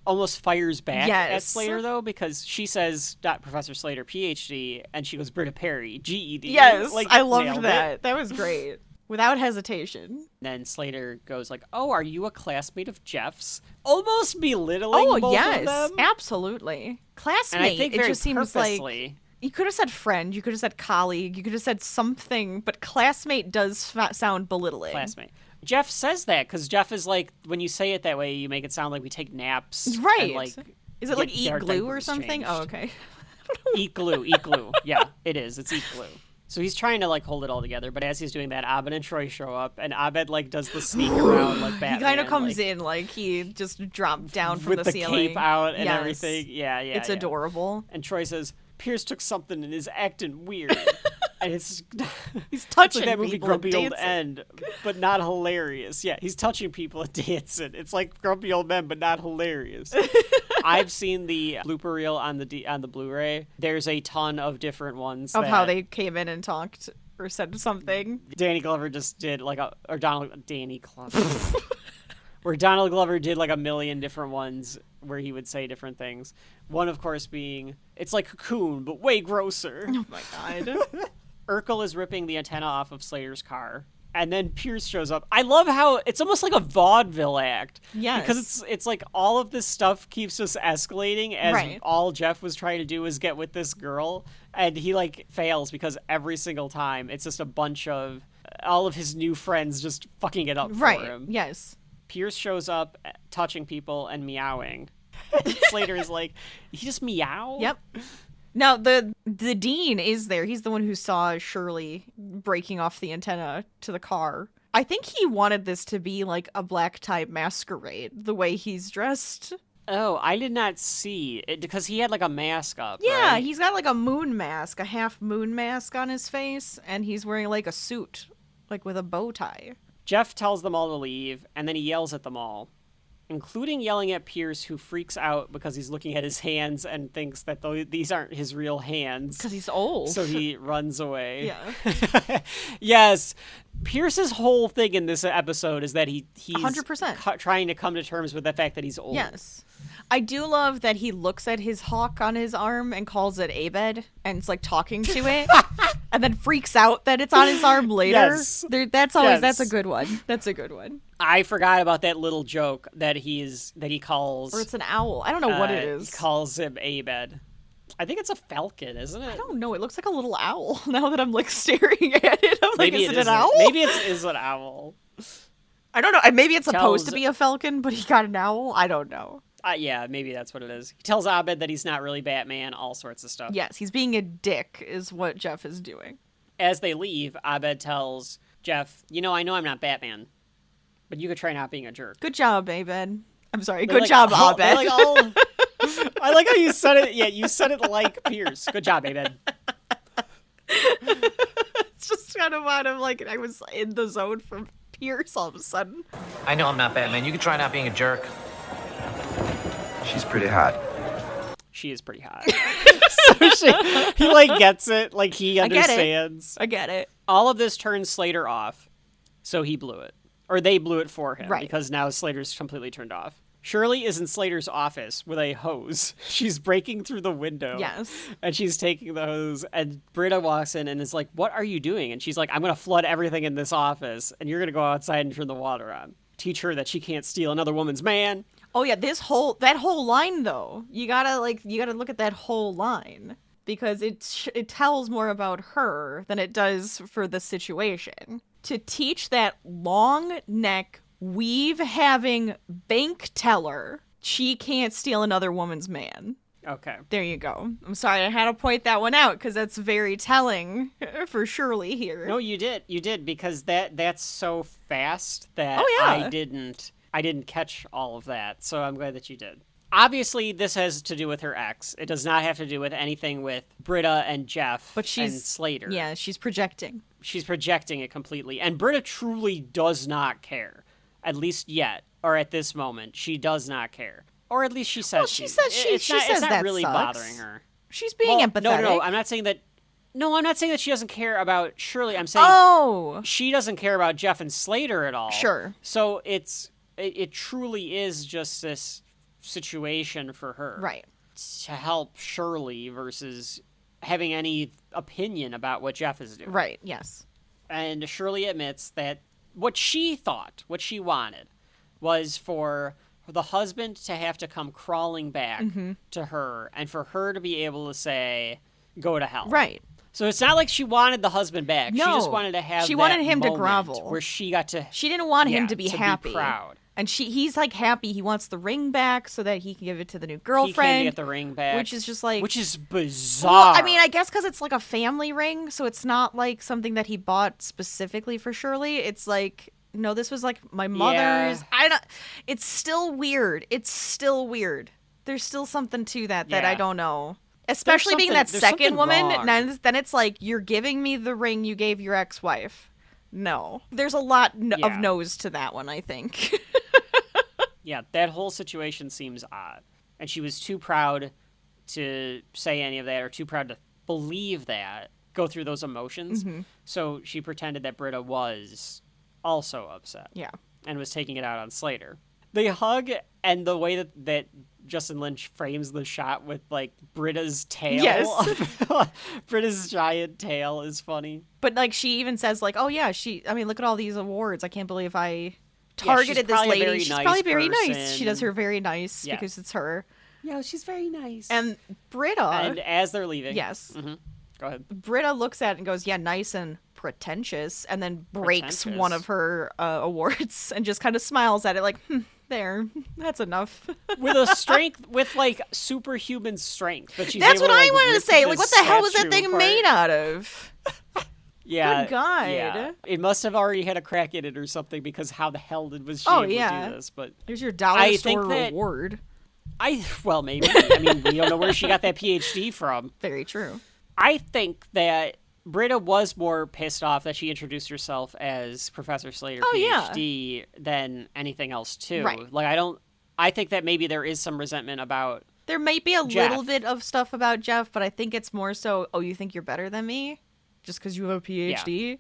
almost fires back at Slater, though, because she says, Professor Slater, PhD, and she goes, Britta Perry, GED. Yes, like, I loved that. That was great. Without hesitation. Then Slater goes like, oh, are you a classmate of Jeff's? Almost belittling both of them. Absolutely. Classmate, and I think it just seems like... You could have said friend, you could have said colleague, you could have said something, but classmate does sound belittling. Classmate. Jeff says that because Jeff is like, when you say it that way, you make it sound like we take naps. Right. And, like, is it like eat glue or something? Changed. Oh, okay. Eat glue. Yeah, it is. It's eat glue. So he's trying to, like, hold it all together, but as he's doing that, Abed and Troy show up, and Abed, like, does the sneak around, like, Batman. He kind of comes in, like, he just dropped down from the ceiling. With the cape out and everything. Yeah. It's adorable. And Troy says, Pierce took something and is acting weird. And it's... He's touching like that movie people Grumpy dancing. Old Men, but not hilarious. Yeah, he's touching people and dancing. It's like Grumpy Old Men, but not hilarious. I've seen the blooper reel on the Blu-ray. There's a ton of different ones of how they came in and talked or said something. Danny Glover just did like Danny Glover. Where Donald Glover did like a million different ones where he would say different things. One, of course, being, it's like Cocoon, but way grosser. Oh my God. Urkel is ripping the antenna off of Slater's car. And then Pierce shows up. I love how it's almost like a vaudeville act. Yes. Because it's like all of this stuff keeps just escalating as all Jeff was trying to do was get with this girl. And he like fails because every single time it's just a bunch of all of his new friends just fucking it up for him. Yes. Pierce shows up touching people and meowing. Slater is like, he just meow? Yep. Now, the dean is there. He's the one who saw Shirley breaking off the antenna to the car. I think he wanted this to be like a black tie masquerade, the way he's dressed. Oh, I did not see it because he had like a mask up. Yeah, right? He's got like a moon mask, a half moon mask on his face, and he's wearing like a suit, like with a bow tie. Jeff tells them all to leave, and then he yells at them all, including yelling at Pierce, who freaks out because he's looking at his hands and thinks that these aren't his real hands. Because he's old. So he runs away. Yeah. Yes. Pierce's whole thing in this episode is that he's 100% trying to come to terms with the fact that he's old. Yes. I do love that he looks at his hawk on his arm and calls it Abed, and it's like talking to it, and then freaks out that it's on his arm later. Yes. That's a good one. That's a good one. I forgot about that little joke that he calls, or it's an owl. I don't know what it is. He calls him Abed. I think it's a falcon, isn't it? I don't know. It looks like a little owl. Now that I'm like staring at it, I'm like, maybe is it an owl? Maybe it is an owl. I don't know. Maybe it's supposed to be a falcon, but he got an owl. I don't know. Yeah, maybe that's what it is. He tells Abed that he's not really Batman, all sorts of stuff. Yes, he's being a dick is what Jeff is doing. As they leave, Abed tells Jeff, I know I'm not Batman, but you could try not being a jerk. Good job, Abed. I'm sorry. Good job, Abed. I like how you said it. Yeah, you said it like Pierce. Good job, Abed. It's just kind of what I'm like, I was in the zone from Pierce all of a sudden. I know I'm not Batman. You could try not being a jerk. She's pretty hot. She is pretty hot. So he gets it. He understands. I get it. All of this turns Slater off, so he blew it. Or they blew it for him, because now Slater's completely turned off. Shirley is in Slater's office with a hose. She's breaking through the window. Yes. And she's taking the hose, and Britta walks in and is like, what are you doing? And she's like, I'm going to flood everything in this office, and you're going to go outside and turn the water on. Teach her that she can't steal another woman's man. Oh yeah, that whole line though. You gotta look at that whole line. Because it tells more about her than it does for the situation. To teach that long neck, weave-having bank teller she can't steal another woman's man. Okay. There you go. I'm sorry, I had to point that one out because that's very telling for Shirley here. No, you did, because that's so fast that I didn't catch all of that, so I'm glad that you did. Obviously, this has to do with her ex. It does not have to do with anything with Britta and Jeff and Slater. Yeah, she's projecting. She's projecting it completely. And Britta truly does not care. At least yet. Or at this moment. She does not care. Or at least she says it's not really sucks. bothering her. She's being empathetic. No, I'm not saying that... No, I'm not saying that she doesn't care about Shirley. I'm saying she doesn't care about Jeff and Slater at all. Sure. So it truly is just this situation for her. Right. To help Shirley versus having any opinion about what Jeff is doing. Right, yes. And Shirley admits that what she wanted, was for the husband to have to come crawling back to her and for her to be able to say, go to hell. Right. So it's not like she wanted the husband back. No. She just wanted to have She wanted him to grovel. Where she got to... She didn't want him to be happy. Be proud. And he's happy. He wants the ring back so that he can give it to the new girlfriend. He can get the ring back. Which is just which is bizarre. Well, I mean, I guess because it's a family ring, so it's not something that he bought specifically for Shirley. It's no, this was my mother's. Yeah. It's still weird. There's still something to that I don't know. Especially being that second woman, then it's you're giving me the ring you gave your ex-wife. No. There's a lot of no's to that one, I think. Yeah, that whole situation seems odd. And she was too proud to say any of that or too proud to believe that, go through those emotions. Mm-hmm. So she pretended that Britta was also upset. Yeah. And was taking it out on Slater. They hug, and the way that Justin Lynch frames the shot with Britta's tail. Yes. Britta's giant tail is funny. But she even says oh yeah, look at all these awards. I can't believe I targeted this lady. She's probably very nice. She does her very nice because it's her. Yeah, she's very nice. And Britta. And as they're leaving. Yes. Mm-hmm. Go ahead. Britta looks at it and goes, yeah, nice and pretentious, and then breaks one of her awards and just kind of smiles at it there, that's enough. With a strength, with superhuman strength. But that's what I wanted to say. What the hell was that thing made out of? Yeah. Good God. Yeah. It must have already had a crack in it or something, because how the hell was she able to do this? But here's your dollar store reward. Well, maybe. I mean, we don't know where she got that PhD from. Very true. I think that Britta was more pissed off that she introduced herself as Professor Slater, PhD, than anything else, too. Right. I think that maybe there is some resentment about There might be a Jeff. little bit of stuff about Jeff, but I think it's more so, you think you're better than me? Just because you have a PhD? Yeah.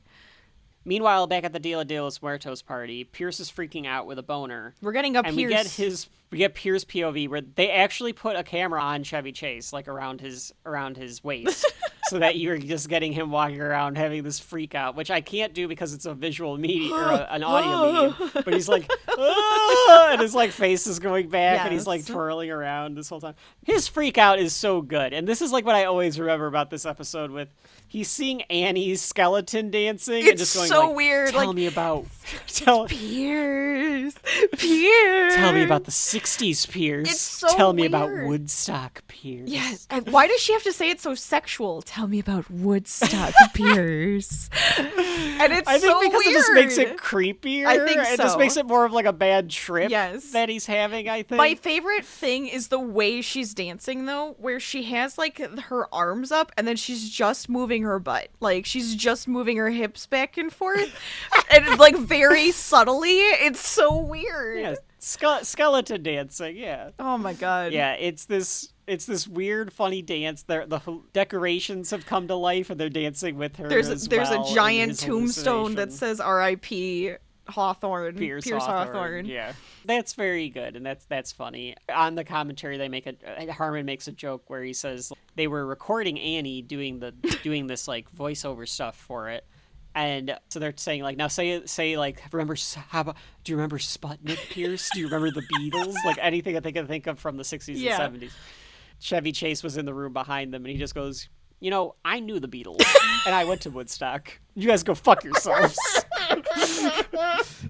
Meanwhile, back at the Dia de los Muertos party, Pierce is freaking out with a boner. We're getting a Pierce. We get Pierce POV, where they actually put a camera on Chevy Chase, around his waist, so that you're just getting him walking around having this freak out, which I can't do because it's a visual medium or an audio medium. But he's and his face is going back, and he's twirling around this whole time. His freak out is so good, and this is what I always remember about this episode with. He's seeing Annie's skeleton dancing and just going so weird. Tell me about Pierce. Tell me about the 60s Pierce. It's so Tell me weird. about Woodstock Pierce. Yes. And why does she have to say it so sexual? Tell me about Woodstock Pierce. And it's I think so because weird. it just makes it creepier. I think It so. just makes it more of like a bad trip that he's having, I think. My favorite thing is the way she's dancing, though, where she has, like, her arms up, and then she's just moving her butt. Like, she's just moving her hips back and forth. And, like, very subtly. It's so weird. Yeah, skeleton dancing, yeah. Oh, my God. Yeah, it's this weird, funny dance. The decorations have come to life, and they're dancing with her. There's a giant tombstone that says R.I.P. Hawthorne. Pierce Hawthorne. Yeah, that's very good, and that's funny. On the commentary, Harmon makes a joke where he says they were recording Annie doing this like voiceover stuff for it. And so they're saying, like, now say like, do you remember Sputnik, Pierce? Do you remember the Beatles? Like, anything that they can think of from the 60s and 70s. Chevy Chase was in the room behind them, and he just goes, I knew the Beatles, and I went to Woodstock. You guys go fuck yourselves.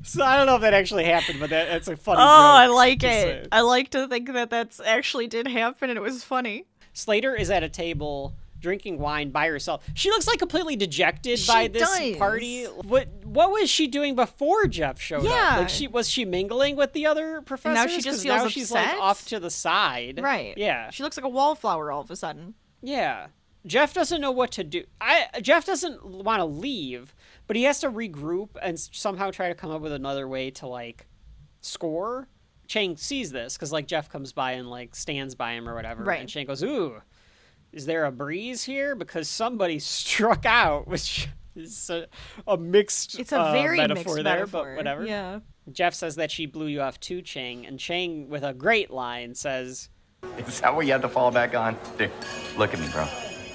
So I don't know if that actually happened, but that's a funny joke. I like it. I like to think that that's actually did happen, and it was funny. Slater is at a table drinking wine by herself. She looks like completely dejected by this party. What was she doing before Jeff showed up? Like was she mingling with the other professors? And now she just feels upset? She's like off to the side. Right. Yeah. She looks like a wallflower all of a sudden. Yeah. Jeff doesn't know what to do. Jeff doesn't want to leave, but he has to regroup and somehow try to come up with another way to like score. Chang sees this because like Jeff comes by and like stands by him or whatever. Right. And Chang goes, "Ooh, is there a breeze here? Because somebody struck out," which is a mixed it's a very metaphor mixed there, metaphor. But whatever. Yeah. Jeff says that she blew you off too, Chang, and Chang, with a great line, says, Is that what you have to fall back on? Dude, look at me, bro.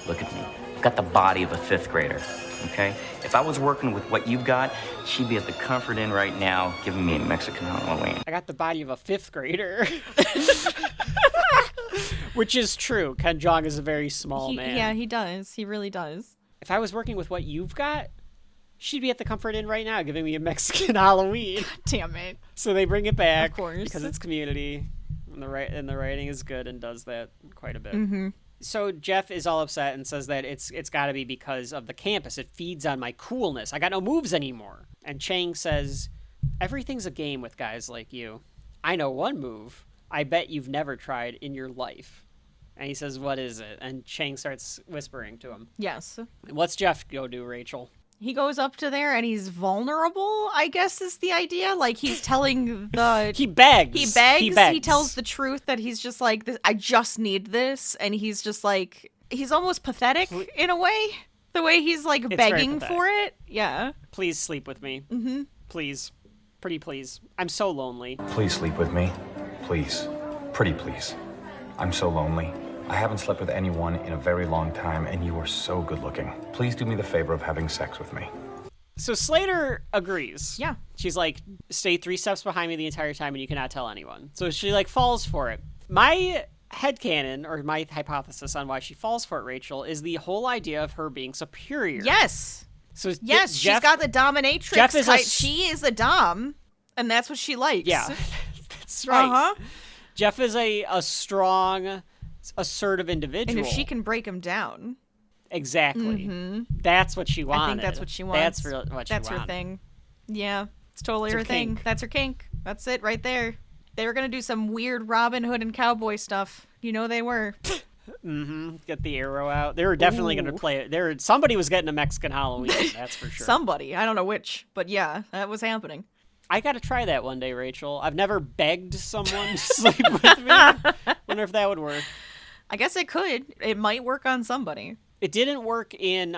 Look at me. I've got the body of a 5th grader, okay? If I was working with what you've got, she'd be at the Comfort Inn right now giving me a Mexican Halloween. I got the body of a 5th grader. Which is true. Ken Jeong is a very small man. Yeah, he does. He really does. If I was working with what you've got, she'd be at the Comfort Inn right now giving me a Mexican Halloween. God damn it. So they bring it back. Of course. Because it's Community. And the writing is good and does that quite a bit. Mm-hmm. So Jeff is all upset and says that it's got to be because of the campus. It feeds on my coolness. I got no moves anymore. And Chang says, everything's a game with guys like you. I know one move I bet you've never tried in your life. And he says, what is it? And Chang starts whispering to him. Yes. What's Jeff go do, Rachel? He goes up to there and he's vulnerable, I guess is the idea. Like he's telling the... He begs. He tells the truth that he's just like, I just need this. And he's just like, he's almost pathetic in a way. The way he's like begging for it. Yeah. Please sleep with me. Mm-hmm. Please. Pretty please. I'm so lonely. Please sleep with me. Please. Pretty please. I'm so lonely. I haven't slept with anyone in a very long time, and you are so good looking. Please do me the favor of having sex with me. So Slater agrees. Yeah. She's like, stay 3 steps behind me the entire time and you cannot tell anyone. So she like falls for it. My headcanon, or my hypothesis on why she falls for it, Rachel, is the whole idea of her being superior. Yes. So yes, she's got the dominatrix type. She is a dom, and that's what she likes. Yeah, that's right. Uh-huh. Jeff is a strong, assertive individual. And if she can break him down. Exactly. Mm-hmm. That's what she wanted. I think that's what she wants. That's what she wanted. That's her thing. Yeah, it's totally her thing. Kink. That's her kink. That's it right there. They were going to do some weird Robin Hood and cowboy stuff. You know they were. Mm-hmm. Get the arrow out. They were definitely going to play it. Somebody was getting a Mexican Halloween, that's for sure. Somebody. I don't know which, but yeah, that was happening. I got to try that one day, Rachel. I've never begged someone to sleep with me. Wonder if that would work. I guess it could. It might work on somebody. It didn't work in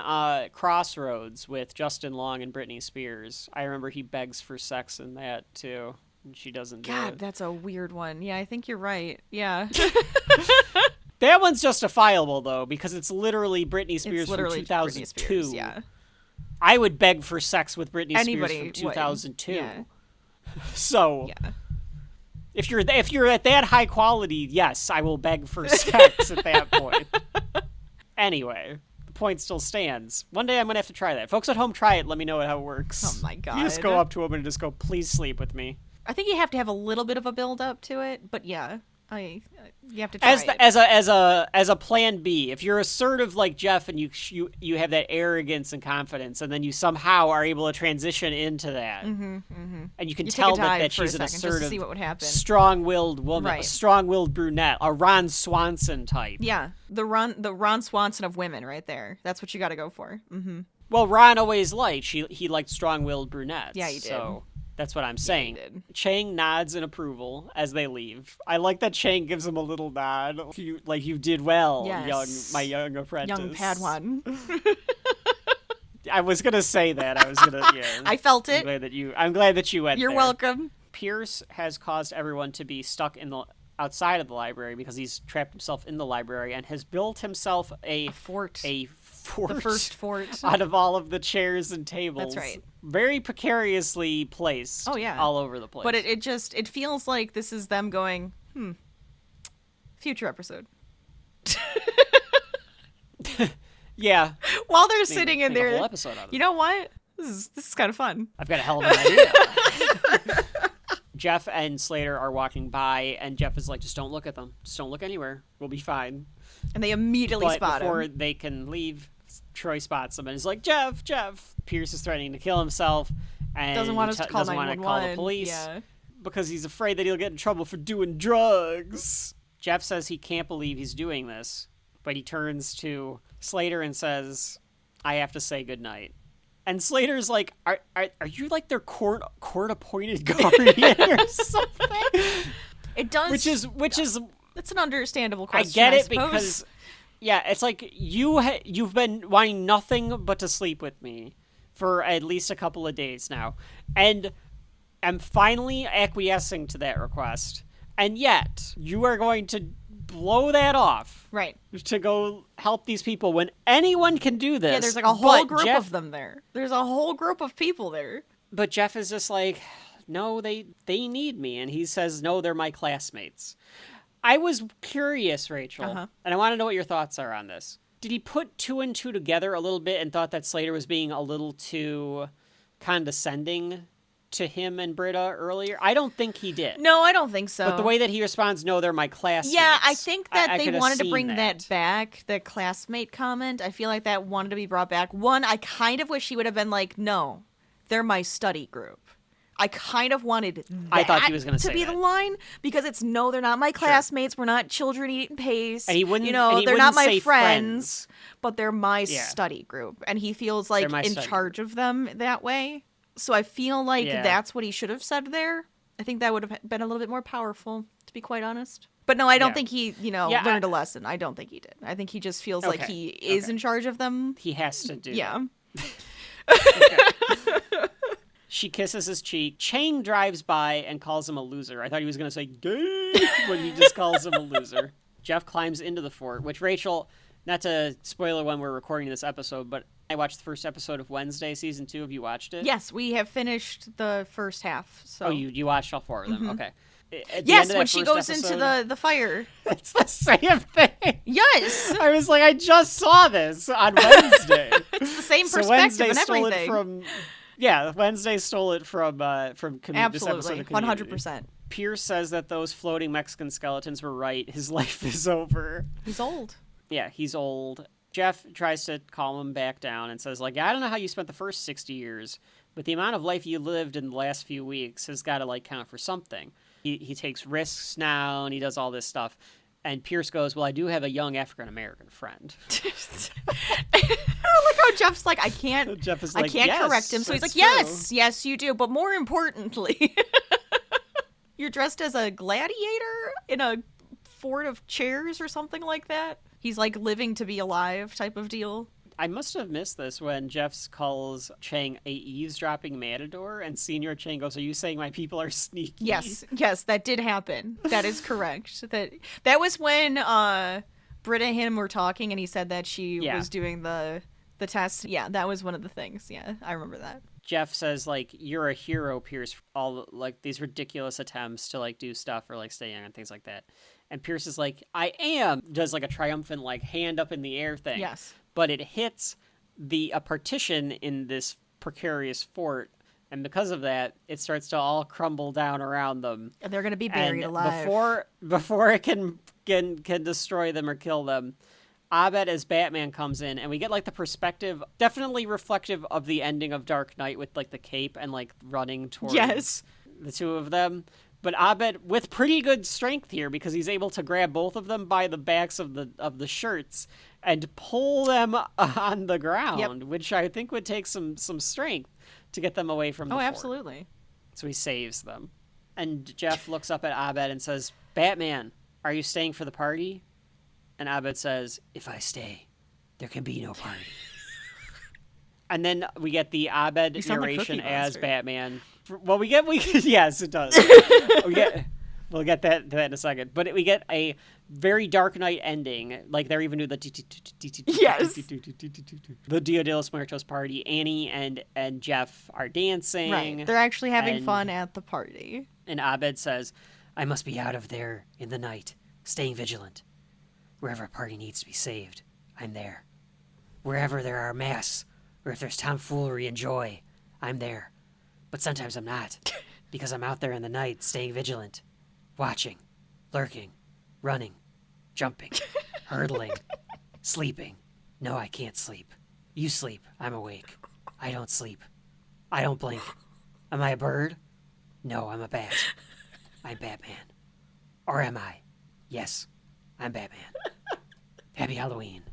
Crossroads with Justin Long and Britney Spears. I remember he begs for sex in that, too. And she doesn't do it. God, that's a weird one. Yeah, I think you're right. Yeah. That one's justifiable, though, because it's literally Britney Spears from 2002. Britney Spears, yeah. I would beg for sex with Britney Spears from 2002. Yeah. So, yeah. if you're at that high quality, yes, I will beg for sex at that point. Anyway, the point still stands. One day I'm going to have to try that. Folks at home, try it. Let me know how it works. Oh, my God. You just go up to him and just go, please sleep with me. I think you have to have a little bit of a build-up to it, but yeah. You have to try it. As a plan B. If you're assertive like Jeff and you have that arrogance and confidence, and then you somehow are able to transition into that, and you can tell that she's an assertive, see what would happen. Strong-willed woman, a strong-willed brunette, a Ron Swanson type. Yeah, the Ron Swanson of women, right there. That's what you got to go for. Mm-hmm. Well, Ron always liked he liked strong-willed brunettes. Yeah, he did. So that's what I'm saying. Chang nods in approval as they leave. I like that Chang gives him a little nod. You did well, my young apprentice. Young Padawan. I was going to say that. I felt it. I'm glad that you went You're there. welcome. Pierce has caused everyone to be stuck outside of the library because he's trapped himself in the library and has built himself a fort. The first fort. Out of all of the chairs and tables. That's right. Very precariously placed. Oh, yeah. All over the place. But it feels like this is them going, future episode. Yeah. While they're sitting in there. A whole episode out of you know what? This is kind of fun. I've got a hell of an idea. Jeff and Slater are walking by, and Jeff is like, just don't look at them. Just don't look anywhere. We'll be fine. And they immediately spot him. Before they can leave, Troy spots him and is like, Jeff. Pierce is threatening to kill himself and doesn't want to call the police because he's afraid that he'll get in trouble for doing drugs. Jeff says he can't believe he's doing this, but he turns to Slater and says, I have to say goodnight. And Slater's like, are you like their court-appointed guardian or something? It does. Which is that's an understandable question. I get it because, it's like you've been wanting nothing but to sleep with me for at least a couple of days now, and I'm finally acquiescing to that request, and yet you are going to blow that off, right? To go help these people when anyone can do this. Yeah, there's like a whole group of them there. There's a whole group of people there. But Jeff is just like, no, they need me, and he says, no, they're my classmates. I was curious, Rachel, and I want to know what your thoughts are on this. Did he put two and two together a little bit and thought that Slater was being a little too condescending to him and Britta earlier? I don't think he did. No, I don't think so. But the way that he responds, no, they're my classmates. Yeah, I think that they wanted to bring that back, the classmate comment. I feel like that wanted to be brought back. One, I kind of wish he would have been like, no, they're my study group. I kind of wanted I thought he was going to say be that. the line, because it's no, they're not my classmates. Sure. We're not children eating paste. And he wouldn't, they're not my friends, but they're my study group. And he feels like in charge of them that way. So I feel like that's what he should have said there. I think that would have been a little bit more powerful, to be quite honest. But no, I don't think he, learned a lesson. I don't think he did. I think he just feels like he is in charge of them. He has to do that. She kisses his cheek. Chang drives by and calls him a loser. I thought he was going to say gay, but he just calls him a loser. Jeff climbs into the fort, which Rachel, not to spoil it when we're recording this episode, but I watched the first episode of Wednesday, season 2. Have you watched it? Yes, we have finished the first half. So. Oh, you watched all 4 of them? Mm-hmm. Okay. Yes, when she goes into the fire. It's the same thing. Yes. I was like, I just saw this on Wednesday. It's the same perspective and everything. Wednesday stole it from Absolutely, 100%. Pierce says that those floating Mexican skeletons were right. His life is over. He's old. Yeah, he's old. Jeff tries to calm him back down and says, like, I don't know how you spent the first 60 years, but the amount of life you lived in the last few weeks has got to, count for something. He takes risks now, and he does all this stuff. And Pierce goes, well, I do have a young African-American friend. I like how Jeff's like, I can't correct him. So he's like, yes, you do. But more importantly, you're dressed as a gladiator in a fort of chairs or something like that. He's like living to be alive type of deal. I must have missed this when Jeff calls Chang a eavesdropping matador, and Senior Chang goes, are you saying my people are sneaky? Yes, that did happen. That is correct. That was when Britta and him were talking, and he said that she was doing the test. Yeah, that was one of the things. Yeah, I remember that. Jeff says, you're a hero, Pierce, all, these ridiculous attempts to, do stuff or, stay young and things like that. And Pierce is like, I am, does, a triumphant, hand up in the air thing. Yes. But it hits a partition in this precarious fort, And because of that, it starts to all crumble down around them. And they're going to be buried alive. Before it can destroy them or kill them, Abed as Batman comes in, and we get like the perspective, definitely reflective of the ending of Dark Knight with like the cape and like running towards the two of them. But Abed with pretty good strength here because he's able to grab both of them by the backs of the shirts and pull them on the ground, which I think would take some strength to get them away from the fort. Absolutely. So he saves them. And Jeff looks up at Abed and says, Batman, are you staying for the party? And Abed says, if I stay, there can be no party. And then we get the Abed narration as Batman. Well, we get yes, it does. We'll get that in a second. But we get a very Dark Knight ending. Like, they're even doing the the Dia de los Muertos party. Annie and Jeff are dancing. Right. They're actually having fun at the party. And Abed says, I must be out of there in the night, staying vigilant. Wherever a party needs to be saved, I'm there. Wherever there are masks, or if there's tomfoolery and joy, I'm there. But sometimes I'm not, because I'm out there in the night, staying vigilant, watching, lurking, running, jumping, hurdling, sleeping. No, I can't sleep. You sleep. I'm awake. I don't sleep. I don't blink. Am I a bird? No, I'm a bat. I'm Batman. Or am I? Yes, I'm Batman. Happy Halloween.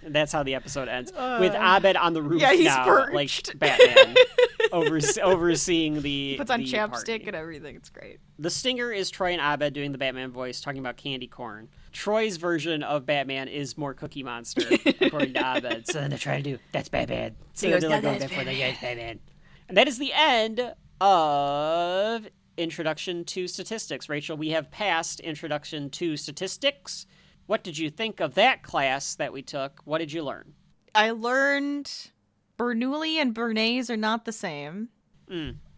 And that's how the episode ends. With Abed on the roof now, perched. Like Batman, overseeing the He puts on chapstick party. and everything. It's great. The stinger is Troy and Abed doing the Batman voice, talking about candy corn. Troy's version of Batman is more Cookie Monster, according to Abed. So then they're trying to do, that's Batman. So they're like, that's Batman. And that is the end of Introduction to Statistics. Rachel, we have passed Introduction to Statistics. What did you think of that class that we took? What did you learn? I learned Bernoulli and Bernays are not the same.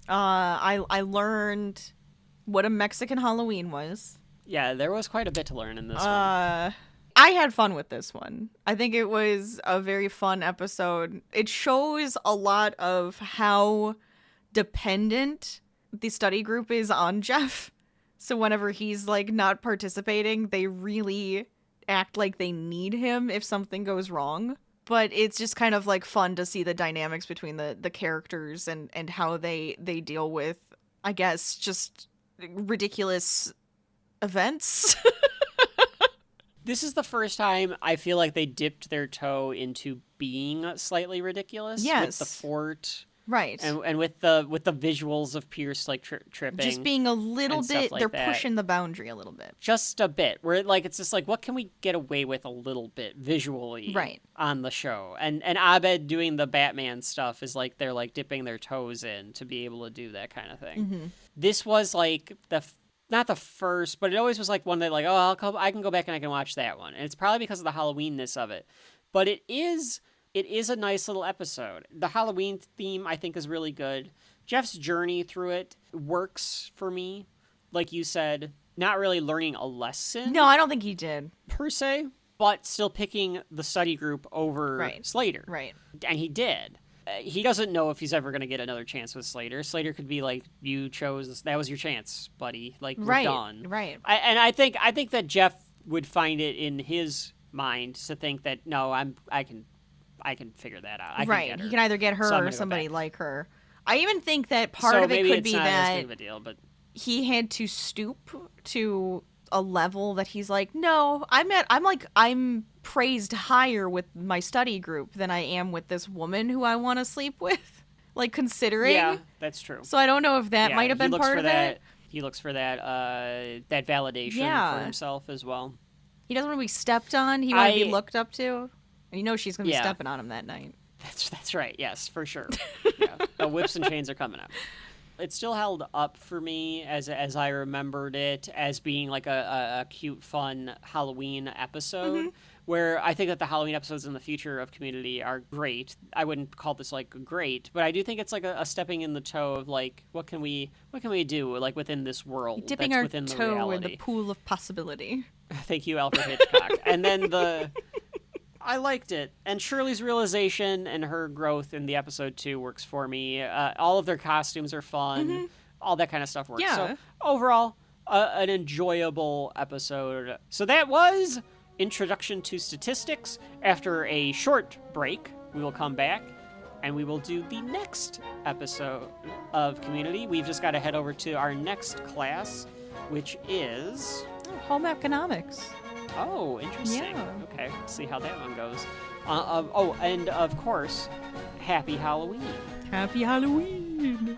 I learned what a Mexican Halloween was. Yeah, there was quite a bit to learn in this one. I had fun with this one. I think it was a very fun episode. It shows a lot of how dependent the study group is on Jeff. So whenever he's like not participating, they really act like they need him if something goes wrong. But it's just kind of like fun to see the dynamics between the characters and how they deal with, I guess, just ridiculous events. This is the first time I feel like they dipped their toe into being slightly ridiculous. Yes. With the fort. Right. And with the visuals of Pierce like tripping. Just being a little bit, like they're that. pushing the boundary a little bit. Just a bit. Where like it's just like, what can we get away with a little bit visually on the show? And Abed doing the Batman stuff is like they're like dipping their toes in to be able to do that kind of thing. Mm-hmm. This was like not the first, but it always was like one that like, oh, I can go back and I can watch that one. And it's probably because of the Halloweenness of it. But it is a nice little episode. The Halloween theme, I think, is really good. Jeff's journey through it works for me. Like you said, not really learning a lesson. No, I don't think he did. Per se, but still picking the study group over Slater. Right. And he did. He doesn't know if he's ever going to get another chance with Slater. Slater could be like, you chose this. That was your chance, buddy. Like, we're done. Right. I think that Jeff would find it in his mind to think that, no, I can figure that out. He can either get her or somebody like her. I even think that part of it could be that as big of a deal, but he had to stoop to a level that he's like, no, I'm praised higher with my study group than I am with this woman who I want to sleep with. Like, considering. Yeah, that's true. So I don't know if that might have been part of it. He looks for that validation for himself as well. He doesn't want to be stepped on. He wants to be looked up to. And you know she's going to be stepping on him that night. That's right. Yes, for sure. Yeah. The whips and chains are coming up. It still held up for me as I remembered it as being like a cute, fun Halloween episode. Where I think that the Halloween episodes in the future of Community are great. I wouldn't call this like great, but I do think it's like a stepping in the toe of like what can we do like within this world, dipping that's our within toe the in the pool of possibility. Thank you, Alfred Hitchcock. And then I liked it. And Shirley's realization and her growth in the episode 2 works for me. All of their costumes are fun. All that kind of stuff works. Yeah. So overall, an enjoyable episode. So that was Introduction to Statistics. After a short break, we will come back and we will do the next episode of Community. We've just got to head over to our next class, which is... Home economics. Oh, interesting. Yeah. Okay, let's see how that one goes. And of course, Happy Halloween. Happy Halloween.